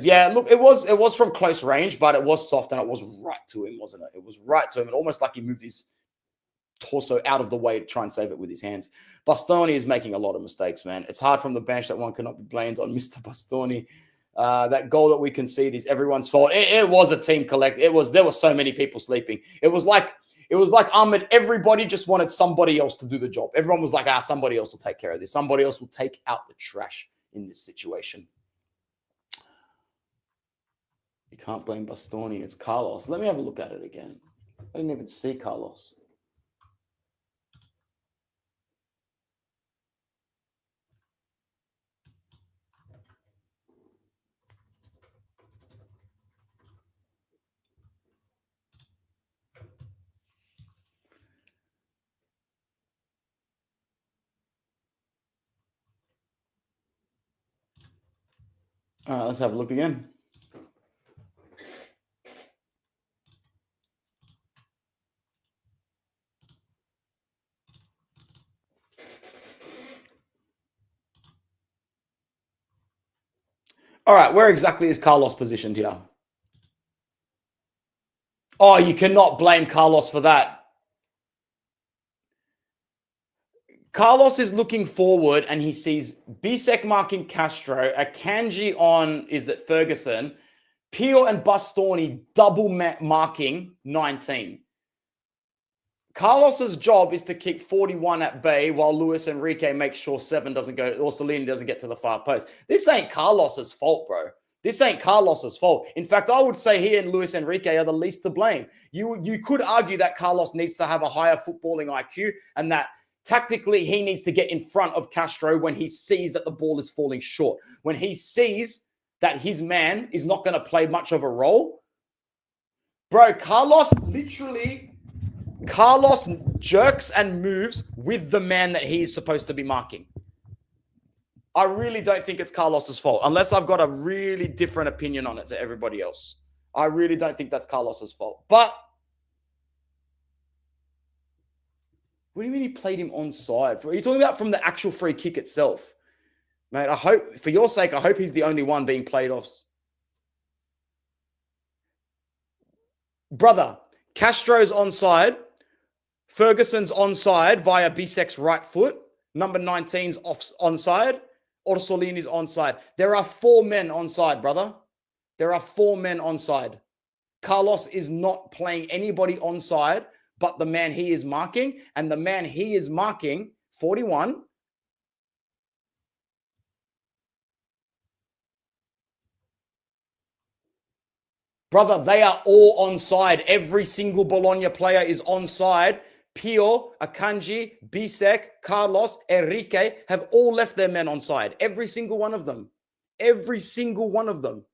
Yeah, look, it was from close range, but it was soft and it was right to him, wasn't it? It was right to him, and almost like he moved his torso out of the way to try and save it with his hands. Bastoni is making a lot of mistakes, man. It's hard from the bench that one cannot be blamed on Mr. Bastoni. That goal that we concede is everyone's fault. It was a team collect. There were so many people sleeping. It was like Ahmed, everybody just wanted somebody else to do the job. Everyone was like, somebody else will take care of this. Somebody else will take out the trash in this situation. You can't blame Bastoni. It's Carlos. Let me have a look at it again. I didn't even see Carlos. All right, let's have a look again. All right, where exactly is Carlos positioned here? Oh, you cannot blame Carlos for that. Carlos is looking forward and he sees Bisek marking Castro, Akanji on, is it Ferguson, Pio and Bastoni double marking 19. Carlos's job is to keep 41 at bay while Luis Enrique makes sure 7 doesn't go, or Salini doesn't get to the far post. This ain't Carlos's fault, bro. This ain't Carlos's fault. In fact, I would say he and Luis Enrique are the least to blame. You could argue that Carlos needs to have a higher footballing IQ and that tactically he needs to get in front of Castro when he sees that the ball is falling short. When he sees that his man is not going to play much of a role. Bro, Carlos jerks and moves with the man that he is supposed to be marking. I really don't think it's Carlos's fault, unless I've got a really different opinion on it to everybody else. I really don't think that's Carlos's fault. But what do you mean he played him onside? Are you talking about from the actual free kick itself? Mate, I hope, for your sake, I hope he's the only one being played off. Brother, Castro's onside. Ferguson's onside via Bisek's right foot. Number 19's onside. Orsolini's onside. There are 4 men onside, brother. There are 4 men onside. Carlos is not playing anybody onside but the man he is marking. And the man he is marking, 41. Brother, they are all onside. Every single Bologna player is onside. Pio, Akanji, Bisek, Carlos, Enrique have all left their men onside. Every single one of them. Every single one of them.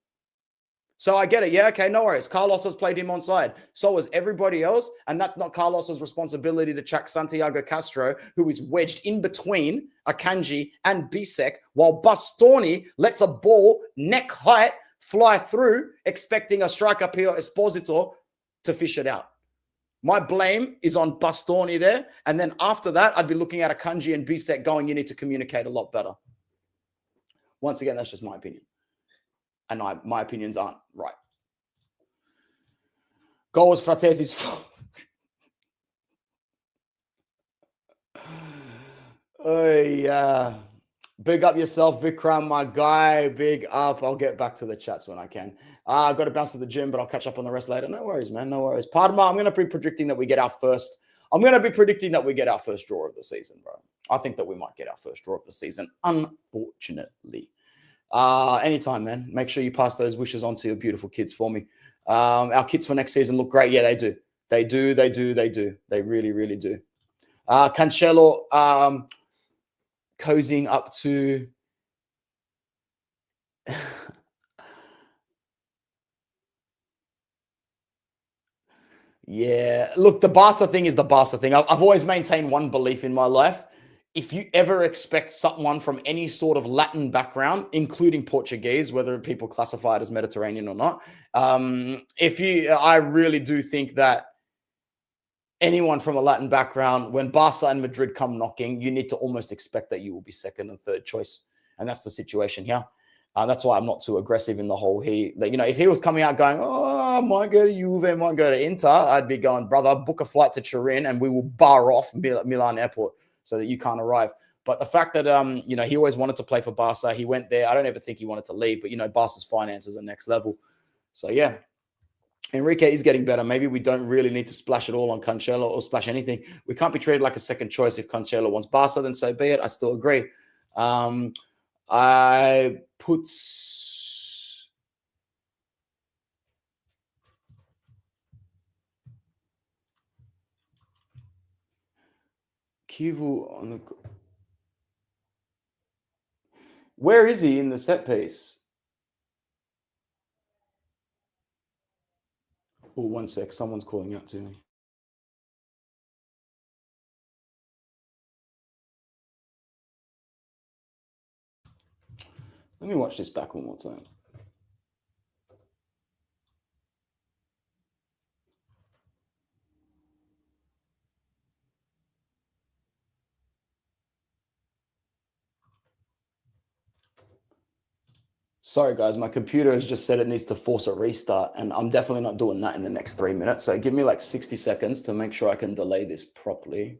So I get it. Yeah, okay, no worries. Carlos has played him onside. So has everybody else. And that's not Carlos's responsibility to check Santiago Castro, who is wedged in between Akanji and Bisek, while Bastoni lets a ball neck height fly through, expecting a striker, Pio Esposito, to fish it out. My blame is on Bastoni there. And then after that, I'd be looking at Akanji and Bisek going, you need to communicate a lot better. Once again, that's just my opinion. And my opinions aren't right. Goal was Fratese's fault. Big up yourself, Vikram, my guy. Big up. I'll get back to the chats when I can. I've got to bounce to the gym, but I'll catch up on the rest later. No worries, man. No worries. Padma, I'm going to be predicting that we get our first. I'm going to be predicting that we get our first draw of the season, bro. I think that we might get our first draw of the season, unfortunately. Anytime, man. Make sure you pass those wishes on to your beautiful kids for me. Our kids for next season look great. Yeah, they do. They do. They really, really do. Cancelo cozying up to yeah. Look, the Barca thing is the Barca thing. I've always maintained one belief in my life. If you ever expect someone from any sort of Latin background, including Portuguese, whether people classify it as Mediterranean or not, I really do think that anyone from a Latin background, when Barca and Madrid come knocking, you need to almost expect that you will be second and third choice. And that's the situation here. That's why I'm not too aggressive in the whole if he was coming out going, oh, I might go to Juve, I might go to Inter, I'd be going, brother, book a flight to Turin and we will bar off Milan airport so that you can't arrive. But the fact that, he always wanted to play for Barca, he went there. I don't ever think he wanted to leave, but, Barca's finances are next level. So, yeah. Enrique is getting better. Maybe we don't really need to splash it all on Cancelo or splash anything. We can't be treated like a second choice. If Cancelo wants Barca, then so be it. I still agree. I put Kivu on the... Where is he in the set piece? Oh, one sec. Someone's calling out to me. Let me watch this back one more time. Sorry, guys. My computer has just said it needs to force a restart, and I'm definitely not doing that in the next 3 minutes. So give me like 60 seconds to make sure I can delay this properly.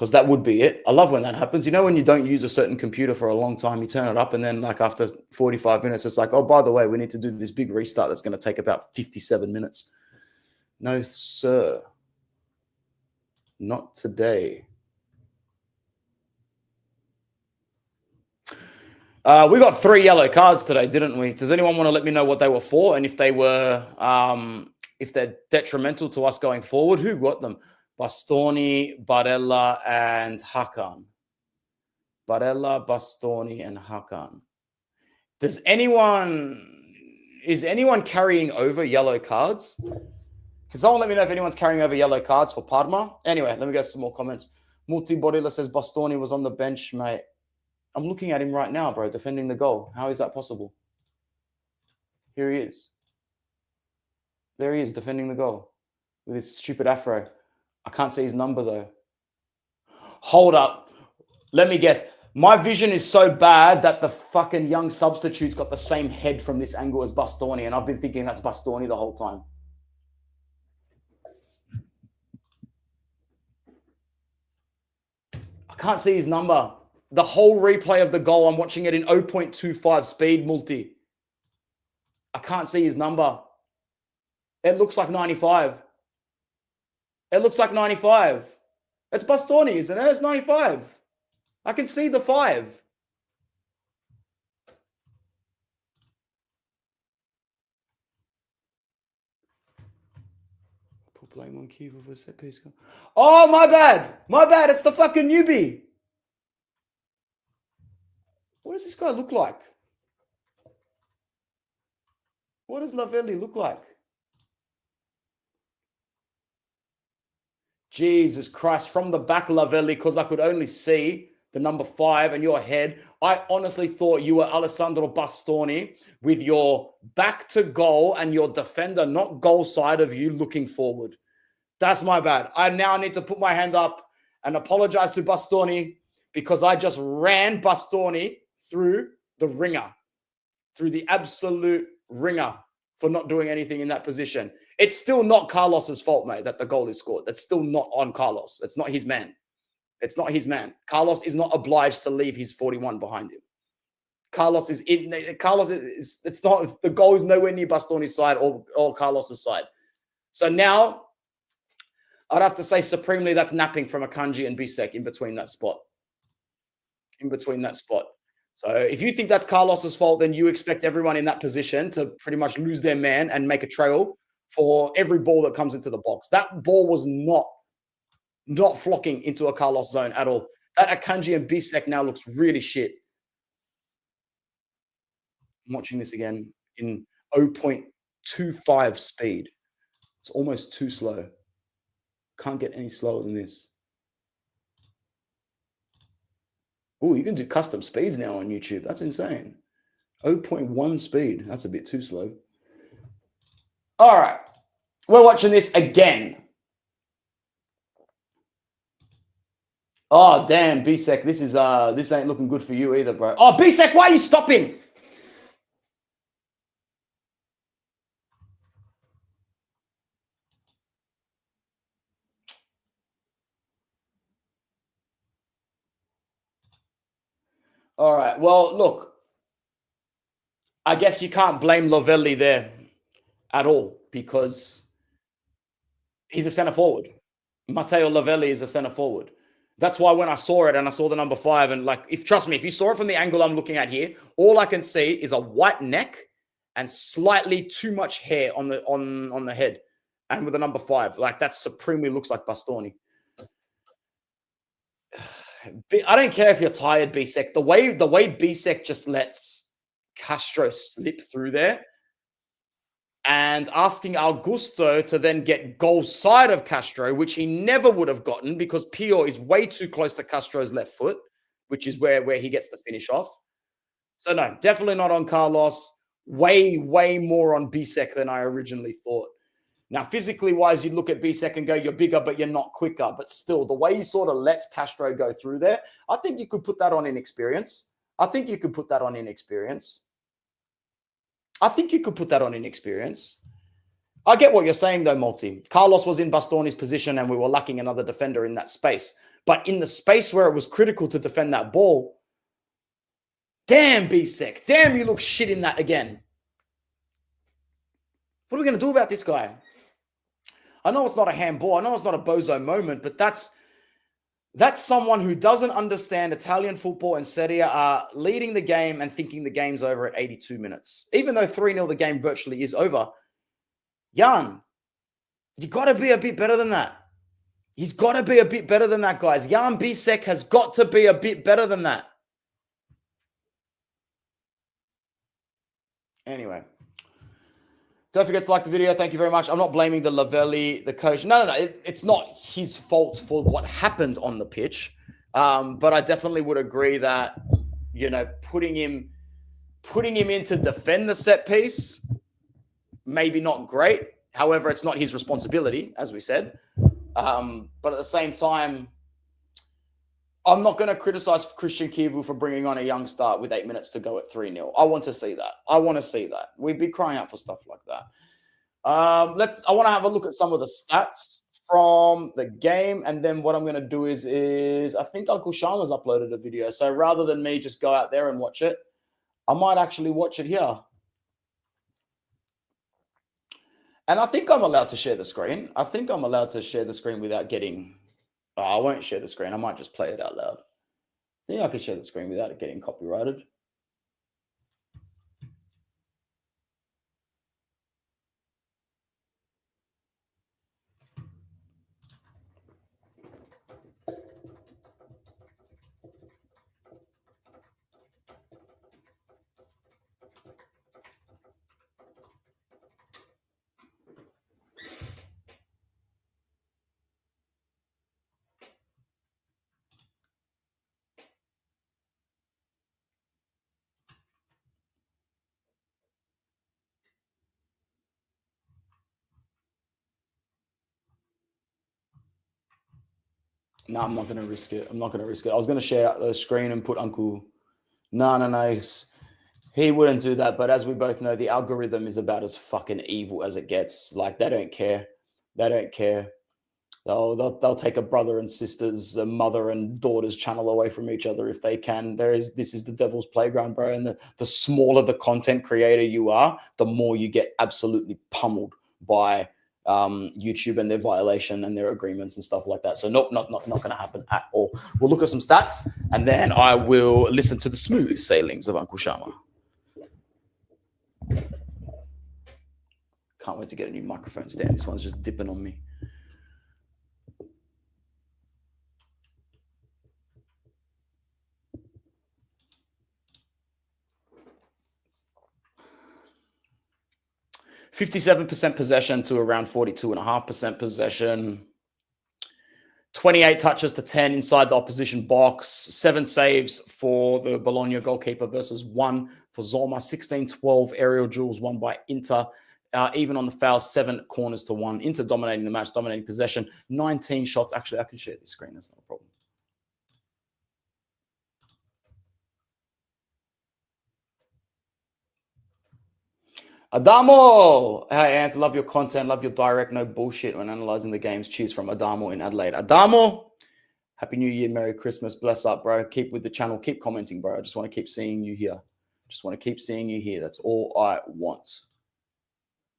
because that would be it. I love when that happens. You know, when you don't use a certain computer for a long time, you turn it up, and then like after 45 minutes, it's like, oh, by the way, we need to do this big restart that's going to take about 57 minutes. No, sir. Not today. We got 3 yellow cards today, didn't we? Does anyone want to let me know what they were for and if they were, if they're detrimental to us going forward? Who got them? Bastoni, Barella, and Hakan. Barella, Bastoni, and Hakan. Is anyone carrying over yellow cards? Can someone let me know if anyone's carrying over yellow cards for Parma? Anyway, let me get some more comments. Multi Bodilla says Bastoni was on the bench, mate. I'm looking at him right now, bro, defending the goal. How is that possible? Here he is. There he is, defending the goal with his stupid afro. I can't see his number, though. Hold up. Let me guess. My vision is so bad that the fucking young substitute's got the same head from this angle as Bastoni, and I've been thinking that's Bastoni the whole time. I can't see his number. The whole replay of the goal, I'm watching it in 0.25 speed multi. I can't see his number. It looks like 95. It looks like 95. It's Bastoni, isn't it? It's 95. I can see the 5. Put blame on Kiva for set piece. Oh, my bad. My bad. It's the fucking newbie. What does this guy look like? What does Lavelli look like? Jesus Christ. From the back, Lavelli, because I could only see the number 5 and your head. I honestly thought you were Alessandro Bastoni with your back to goal and your defender not goal side of you looking forward. That's my bad. I now need to put my hand up and apologize to Bastoni because I just ran Bastoni through the ringer, through the absolute ringer for not doing anything in that position. It's still not Carlos's fault, mate, that the goal is scored. That's still not on Carlos. It's not his man. It's not his man. Carlos is not obliged to leave his 41 behind him. Carlos is in. Carlos is. It's not. The goal is nowhere near Bastoni's side or Carlos's side. So now, I'd have to say supremely that's napping from Akanji and Bisek in between that spot. In between that spot. So if you think that's Carlos's fault, then you expect everyone in that position to pretty much lose their man and make a trail for every ball that comes into the box. That ball was not flocking into a Carlos zone at all. That Akanji and Bisek now looks really shit. I'm watching this again in 0.25 speed. It's almost too slow. Can't get any slower than this. Oh, you can do custom speeds now on YouTube. That's insane. 0.1 speed. That's a bit too slow. All right. We're watching this again. Oh, damn, Bisek. This ain't looking good for you either, bro. Oh, Bisek, why are you stopping? All right. Well, look, I guess you can't blame Lovelli there at all because he's a center forward. Matteo Lovelli is a center forward. That's why when I saw it and I saw the number 5 and trust me, if you saw it from the angle I'm looking at here, all I can see is a white neck and slightly too much hair on the head. And with the number 5, that supremely looks like Bastoni. I don't care if you're tired, Bisek. The way Bisek just lets Castro slip through there and asking Augusto to then get goal side of Castro, which he never would have gotten because Pio is way too close to Castro's left foot, which is where he gets the finish off. So no, definitely not on Carlos. Way, way more on Bisek than I originally thought. Now, physically wise, you look at Bisek and go, you're bigger, but you're not quicker. But still, the way he sort of lets Castro go through there, I think you could put that on inexperience. I think you could put that on inexperience. I get what you're saying, though, Multi. Carlos was in Bastoni's position and we were lacking another defender in that space. But in the space where it was critical to defend that ball, damn, Bisek. Damn, you look shit in that again. What are we going to do about this guy? I know it's not a handball. I know it's not a bozo moment, but that's someone who doesn't understand Italian football and Serie A, leading the game and thinking the game's over at 82 minutes. Even though 3-0 the game virtually is over, Jan, you got to be a bit better than that. He's got to be a bit better than that, guys. Jan Bisek has got to be a bit better than that. Anyway. Don't forget to like the video. Thank you very much. I'm not blaming the Lavelli, the coach. No. It's not his fault for what happened on the pitch. But I definitely would agree that, putting him in to defend the set piece, maybe not great. However, it's not his responsibility, as we said. But at the same time, I'm not going to criticize Christian Kivu for bringing on a young start with 8 minutes to go at 3-0. I want to see that. We'd be crying out for stuff like that. I want to have a look at some of the stats from the game. And then what I'm going to do is I think Uncle Sharma's uploaded a video. So rather than me just go out there and watch it, I might actually watch it here. And I think I'm allowed to share the screen. I think I'm allowed to share the screen without getting... Oh, I won't share the screen. I might just play it out loud. I think I could share the screen without it getting copyrighted. No, I'm not going to risk it. I was going to share out the screen and put Uncle... No. He wouldn't do that. But as we both know, the algorithm is about as fucking evil as it gets. Like, they don't care. They'll take a brother and sister's, a mother and daughter's channel away from each other if they can. This is the devil's playground, bro. And the smaller the content creator you are, the more you get absolutely pummeled by YouTube and their violation and their agreements and stuff like that. So nope, not going to happen at all. We'll look at some stats and then I will listen to the smooth sailings of Uncle Sharma. Can't wait to get a new microphone stand. This one's just dipping on me. %57 possession to around 42.5% possession. 28 touches to 10 inside the opposition box. 7 saves for the Bologna goalkeeper versus 1 for Zoma. 16-12 aerial duels won by Inter. Even on the foul, 7 corners to 1. Inter dominating the match, dominating possession. 19 shots. Actually, I can share the screen. That's not a problem. Adamo! Hey, Anth, love your content, love your direct, no bullshit when analyzing the games. Cheers from Adamo in Adelaide. Adamo, Happy New Year, Merry Christmas, bless up, bro. Keep with the channel, keep commenting, bro. I just want to keep seeing you here. That's all I want.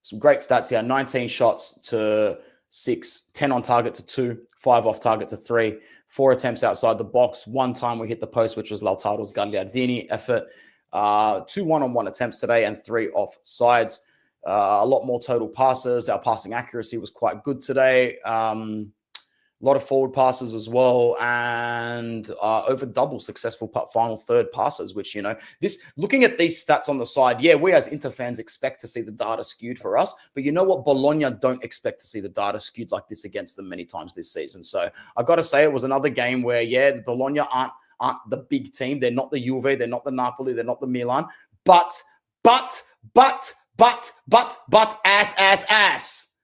Some great stats here. 19 shots to 6, 10 on target to 2, 5 off target to 3, 4 attempts outside the box. 1 time we hit the post, which was Lautaro's Gagliardini effort. 2 one-on-one attempts today and 3 off sides. A lot more total passes. Our passing accuracy was quite good today. A lot of forward passes as well, and over double successful final third passes, which, looking at these stats on the side, yeah, we as Inter fans expect to see the data skewed for us, but you know what? Bologna don't expect to see the data skewed like this against them many times this season. So I got to say it was another game where, yeah, the Bologna aren't the big team. They're not the Juve. They're not the Napoli. They're not the Milan. But, ass.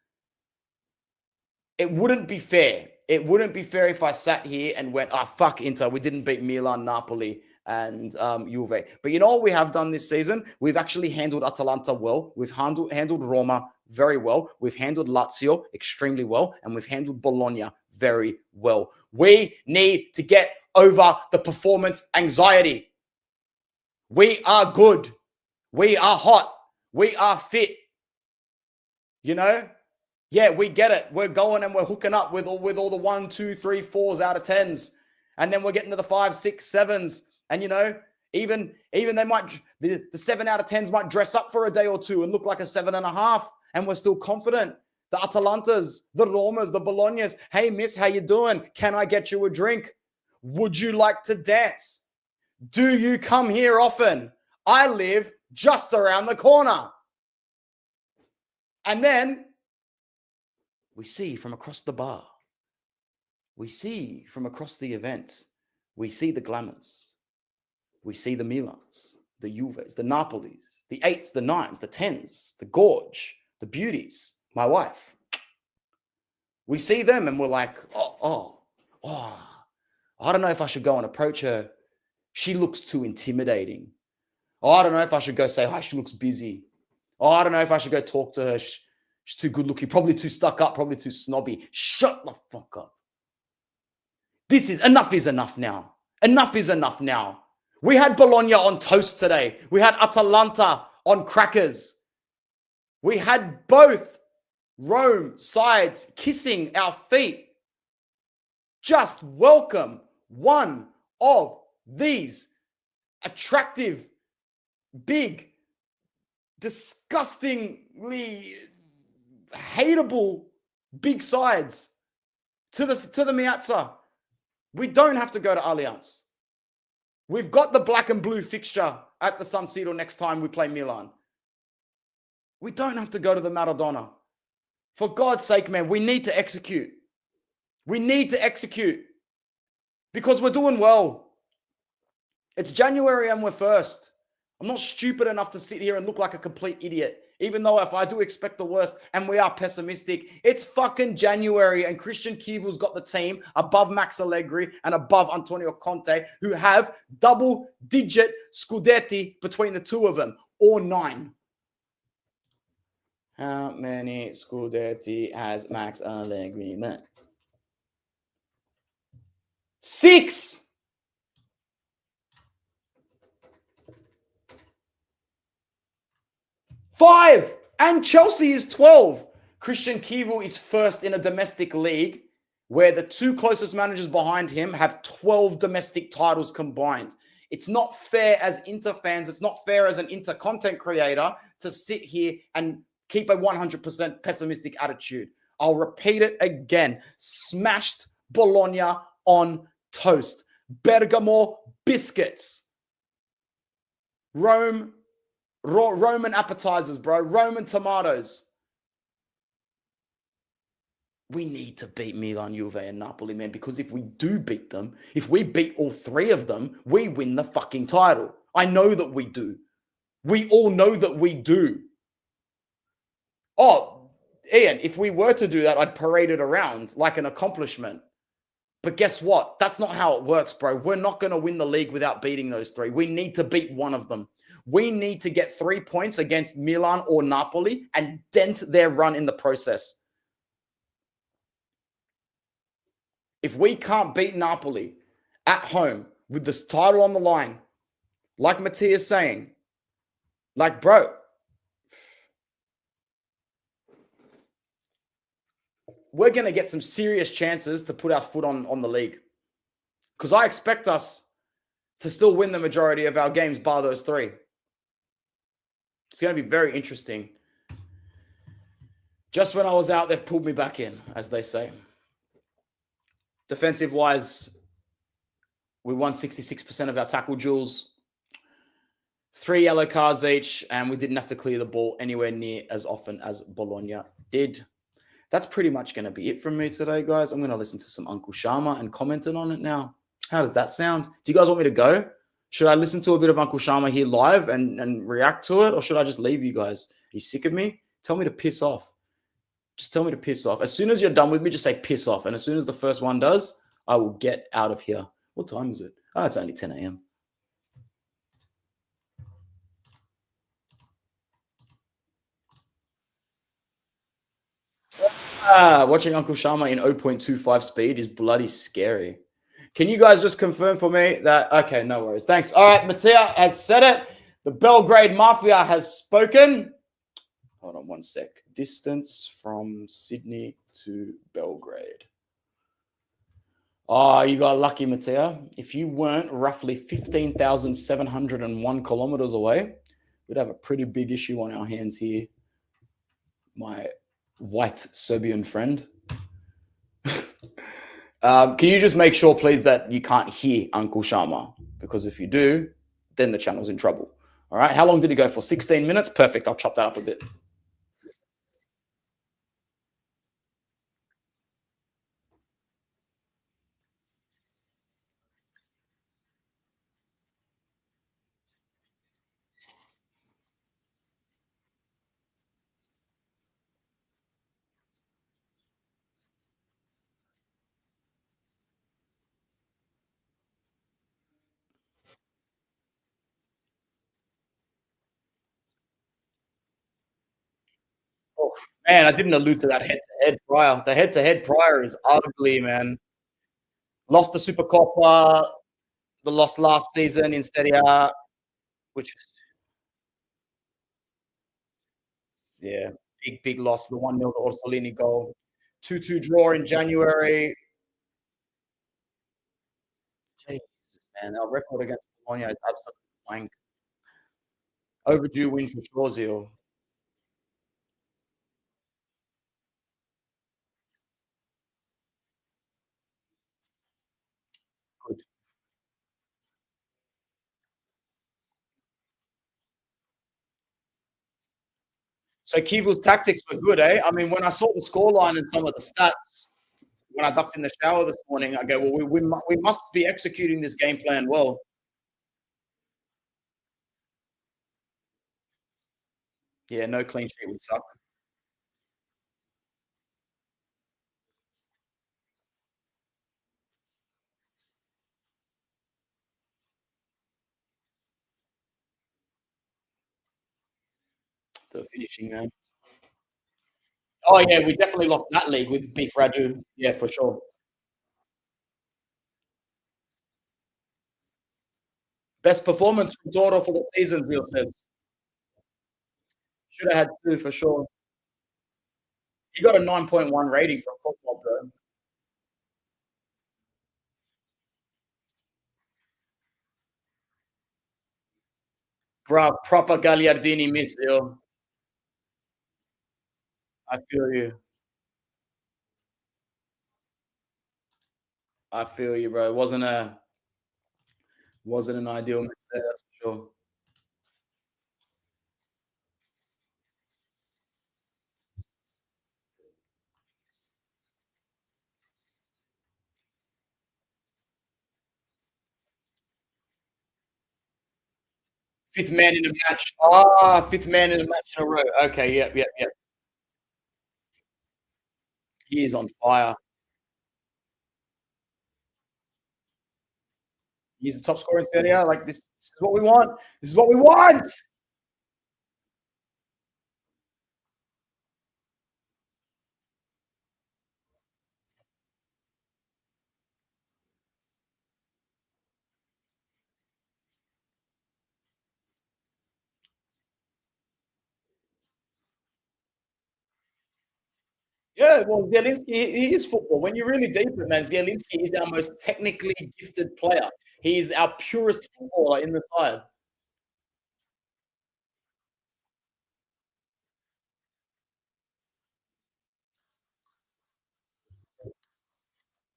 It wouldn't be fair. It wouldn't be fair if I sat here and went, fuck Inter. We didn't beat Milan, Napoli, and Juve. But you know what we have done this season? We've actually handled Atalanta well. We've handled Roma very well. We've handled Lazio extremely well. And we've handled Bologna very well. We need to get over the performance anxiety. We are good. We are hot. We are fit. You know? Yeah, we get it. We're going and we're hooking up with all the 1, 2, 3, 4s out of 10s. And then we're getting to the 5, 6, 7s. And, you know, even they might, the 7 out of 10s might dress up for a day or two and look like a 7.5. And we're still confident. The Atalantas, the Romas, the Bolognas. Hey, miss, how you doing? Can I get you a drink? Would you like to dance? Do you come here often? I live just around the corner. And then we see from across the bar, we see from across the event, we see the glamours, we see the Milans, the Juves, the Napolis, the 8s, the 9s, the 10s, the Gorge, the Beauties, my wife. We see them and we're like, oh, I don't know if I should go and approach her. She looks too intimidating. Oh, I don't know if I should go say hi. She looks busy. Oh, I don't know if I should go talk to her. She's too good looking, probably too stuck up, probably too snobby. Shut the fuck up. Enough is enough now. Enough is enough now. We had Bologna on toast today. We had Atalanta on crackers. We had both Rome sides kissing our feet. Just welcome one of these attractive, big, disgustingly hateable big sides to the Miazza. We don't have to go to Allianz. We've got the black and blue fixture at the San Siro next time we play Milan. We don't have to go to the Maradona. For God's sake, man, we need to execute. We need to execute because we're doing well. It's January and we're first. I'm not stupid enough to sit here and look like a complete idiot, even though if I do expect the worst and we are pessimistic, it's fucking January and Christian Kiewel's got the team above Max Allegri and above Antonio Conte, who have double-digit Scudetti between the two of them, or 9. How many Scudetti has Max Allegri met? 6! 5! And Chelsea is 12. Christian Kiewel is first in a domestic league where the 2 closest managers behind him have 12 domestic titles combined. It's not fair as Inter fans. It's not fair as an Inter content creator to sit here and keep a 100% pessimistic attitude. I'll repeat it again. Smashed Bologna on toast. Bergamo biscuits. Roman appetizers, bro. Roman tomatoes. We need to beat Milan, Juve, and Napoli, man, because if we do beat them, if we beat all 3 of them, we win the fucking title. I know that we do. We all know that we do. Oh, Ian, if we were to do that, I'd parade it around like an accomplishment. But guess what? That's not how it works, bro. We're not going to win the league without beating those 3. We need to beat one of them. We need to get 3 points against Milan or Napoli and dent their run in the process. If we can't beat Napoli at home with this title on the line, like Mattia's saying, like, bro, we're going to get some serious chances to put our foot on the league. Because I expect us to still win the majority of our games, bar those 3. It's going to be very interesting. Just when I was out, they've pulled me back in, as they say. Defensive-wise, we won 66% of our tackle duels, 3 yellow cards each, and we didn't have to clear the ball anywhere near as often as Bologna did. That's pretty much going to be it from me today, guys. I'm going to listen to some Uncle Sharma and comment on it now. How does that sound? Do you guys want me to go? Should I listen to a bit of Uncle Sharma here live and react to it, or should I just leave you guys? Are you sick of me? Tell me to piss off. Just tell me to piss off. As soon as you're done with me, just say piss off. And as soon as the first one does, I will get out of here. What time is it? Oh, it's only 10 a.m. Watching Uncle Shama in 0.25 speed is bloody scary. Can you guys just confirm for me that? Okay, no worries. Thanks. All right, Mattia has said it. The Belgrade Mafia has spoken. Hold on one sec. Distance from Sydney to Belgrade. Oh, you got lucky, Mattia. If you weren't roughly 15,701 kilometers away, we'd have a pretty big issue on our hands here, my white Serbian friend. Can you just make sure, please, that you can't hear Uncle Shama? Because if you do, then the channel's in trouble. All right. How long did he go for? 16 minutes? Perfect. I'll chop that up a bit. Oh, man, I didn't allude to that head-to-head prior. The head-to-head prior is ugly, man. Lost the Supercoppa, the loss last season in Serie A, which was, yeah, big loss. The 1-0 to Orsolini goal. 2-2 draw in January. Jesus, man, our record against Bologna is absolutely blank. Overdue win for sure, Zeal. Good. So Kivu's tactics were good, eh? I mean, when I saw the scoreline and some of the stats, when I ducked in the shower this morning, I go, well, we must be executing this game plan well. Yeah, no clean sheet would suck. The finishing man. Oh yeah, we definitely lost that league with Beef Radu. Yeah, for sure. Best performance from Toro for the season, Will says. Should have had two for sure. He got a 9.1 rating from football, bro. Bro, proper Gagliardini miss, yo. I feel you. I feel you, bro. It wasn't an ideal miss there, that's for sure. Fifth man in a match. Ah, fifth man in a match in a row. Okay, yep. He is on fire. He's the top scorer in Serie A. Like this is what we want. This is what we want. Yeah, well, Zielinski, he is football. When you really deep it, man, Zielinski is our most technically gifted player. He is our purest footballer in the side.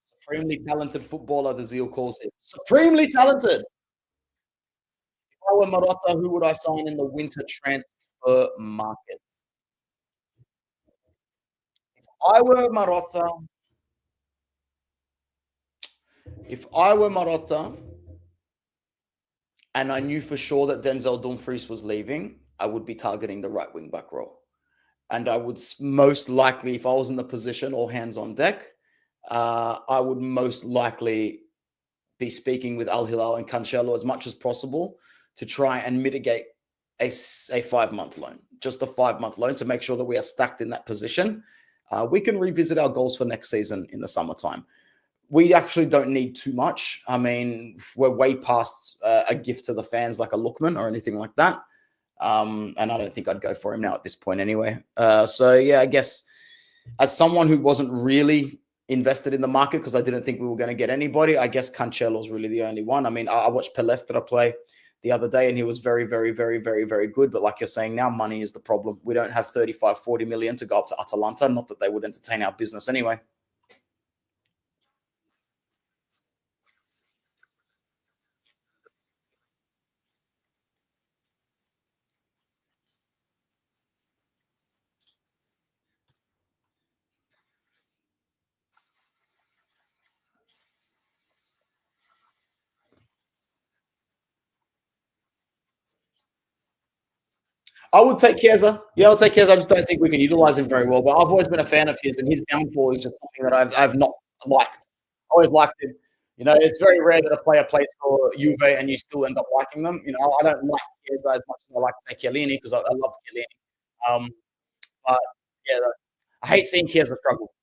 Supremely talented footballer, the Zeal calls him. Supremely talented. If I were Marotta, who would I sign in the winter transfer market? I were Marotta, if I were Marotta and I knew for sure that Denzel Dumfries was leaving, I would be targeting the right wing back role. And I would most likely, if I was in the position, all hands on deck, I would most likely be speaking with Al Hilal and Cancelo as much as possible to try and mitigate a 5-month loan, just a 5-month loan to make sure that we are stacked in that position. we can revisit our goals for next season in the summertime. We actually don't need too much. I mean, we're way past a gift to the fans like a Lookman or anything like that. And I don't think I'd go for him now at this point anyway. So yeah, I guess as someone who wasn't really invested in the market because I didn't think we were going to get anybody, I guess Cancelo's really the only one. I mean, I watched Palestra play the other day and he was very, very, very, very, very good. But like you're saying, now money is the problem. We don't have 35, 40 million to go up to Atalanta. Not that they would entertain our business anyway. I would take Chiesa. Yeah, I'll take Chiesa. I just don't think we can utilize him very well. But I've always been a fan of his, and his downfall is just something that I've not liked. Always liked him. You know, it's very rare that a player plays for Juve and you still end up liking them. You know, I don't like Chiesa as much as I like to say Chiellini because I love Chiellini. But yeah, I hate seeing Chiesa struggle.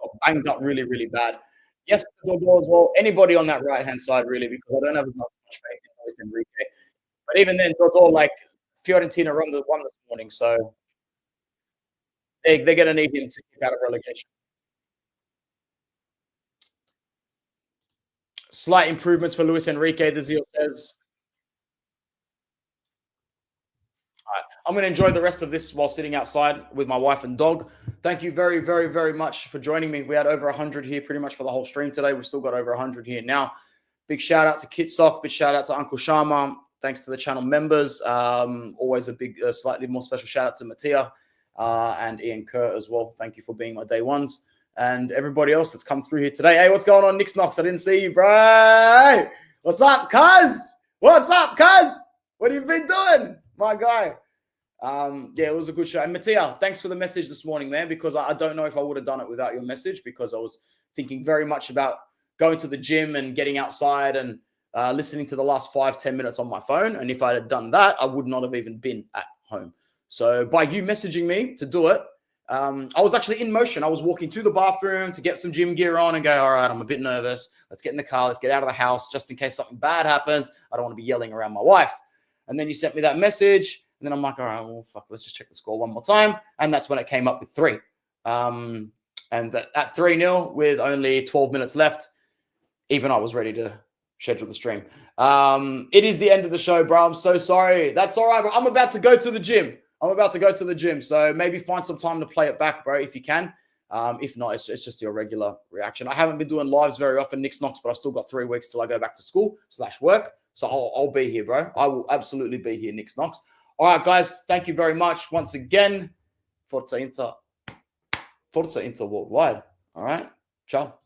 Got banged up really, really bad. Yes, Dodo as well. Anybody on that right hand side, really, because I don't have as much faith in Luis Enrique. But even then, Dodo, like Fiorentina run the one this morning, so they're going to need him to kick out of relegation. Slight improvements for Luis Enrique, the Zeal says. All right. I'm going to enjoy the rest of this while sitting outside with my wife and dog. Thank you very, very, very much for joining me. We had over 100 here pretty much for the whole stream today. We've still got over 100 here now. Big shout out to Kitsock. Big shout out to Uncle Sharma. Thanks to the channel members. Always a big, slightly more special shout out to Mattia and Ian Kerr as well. Thank you for being my day ones. And everybody else that's come through here today. Hey, what's going on, Nick Knox? I didn't see you, bro. Hey, what's up, cuz? What's up, cuz? What have you been doing, my guy? Yeah, it was a good show. And Mattia, thanks for the message this morning, man, because I don't know if I would have done it without your message because I was thinking very much about going to the gym and getting outside and listening to the last 5-10 minutes on my phone. And if I had done that, I would not have even been at home. So by you messaging me to do it, I was actually in motion. I was walking to the bathroom to get some gym gear on and go, all right, I'm a bit nervous. Let's get in the car. Let's get out of the house just in case something bad happens. I don't want to be yelling around my wife. And then you sent me that message. And then I'm like, all right, well, fuck, let's just check the score one more time. And that's when it came up with 3. And at 3-0 with only 12 minutes left, even I was ready to schedule the stream. It is the end of the show, bro. I'm so sorry. That's all right, bro. I'm about to go to the gym. So maybe find some time to play it back, bro, if you can. If not, it's just your regular reaction. I haven't been doing lives very often, Nick Knox, but I've still got 3 weeks till I go back to school/work. So I'll be here, bro. I will absolutely be here, Nick Knox. All right, guys, thank you very much once again. Forza Inter worldwide. All right, ciao.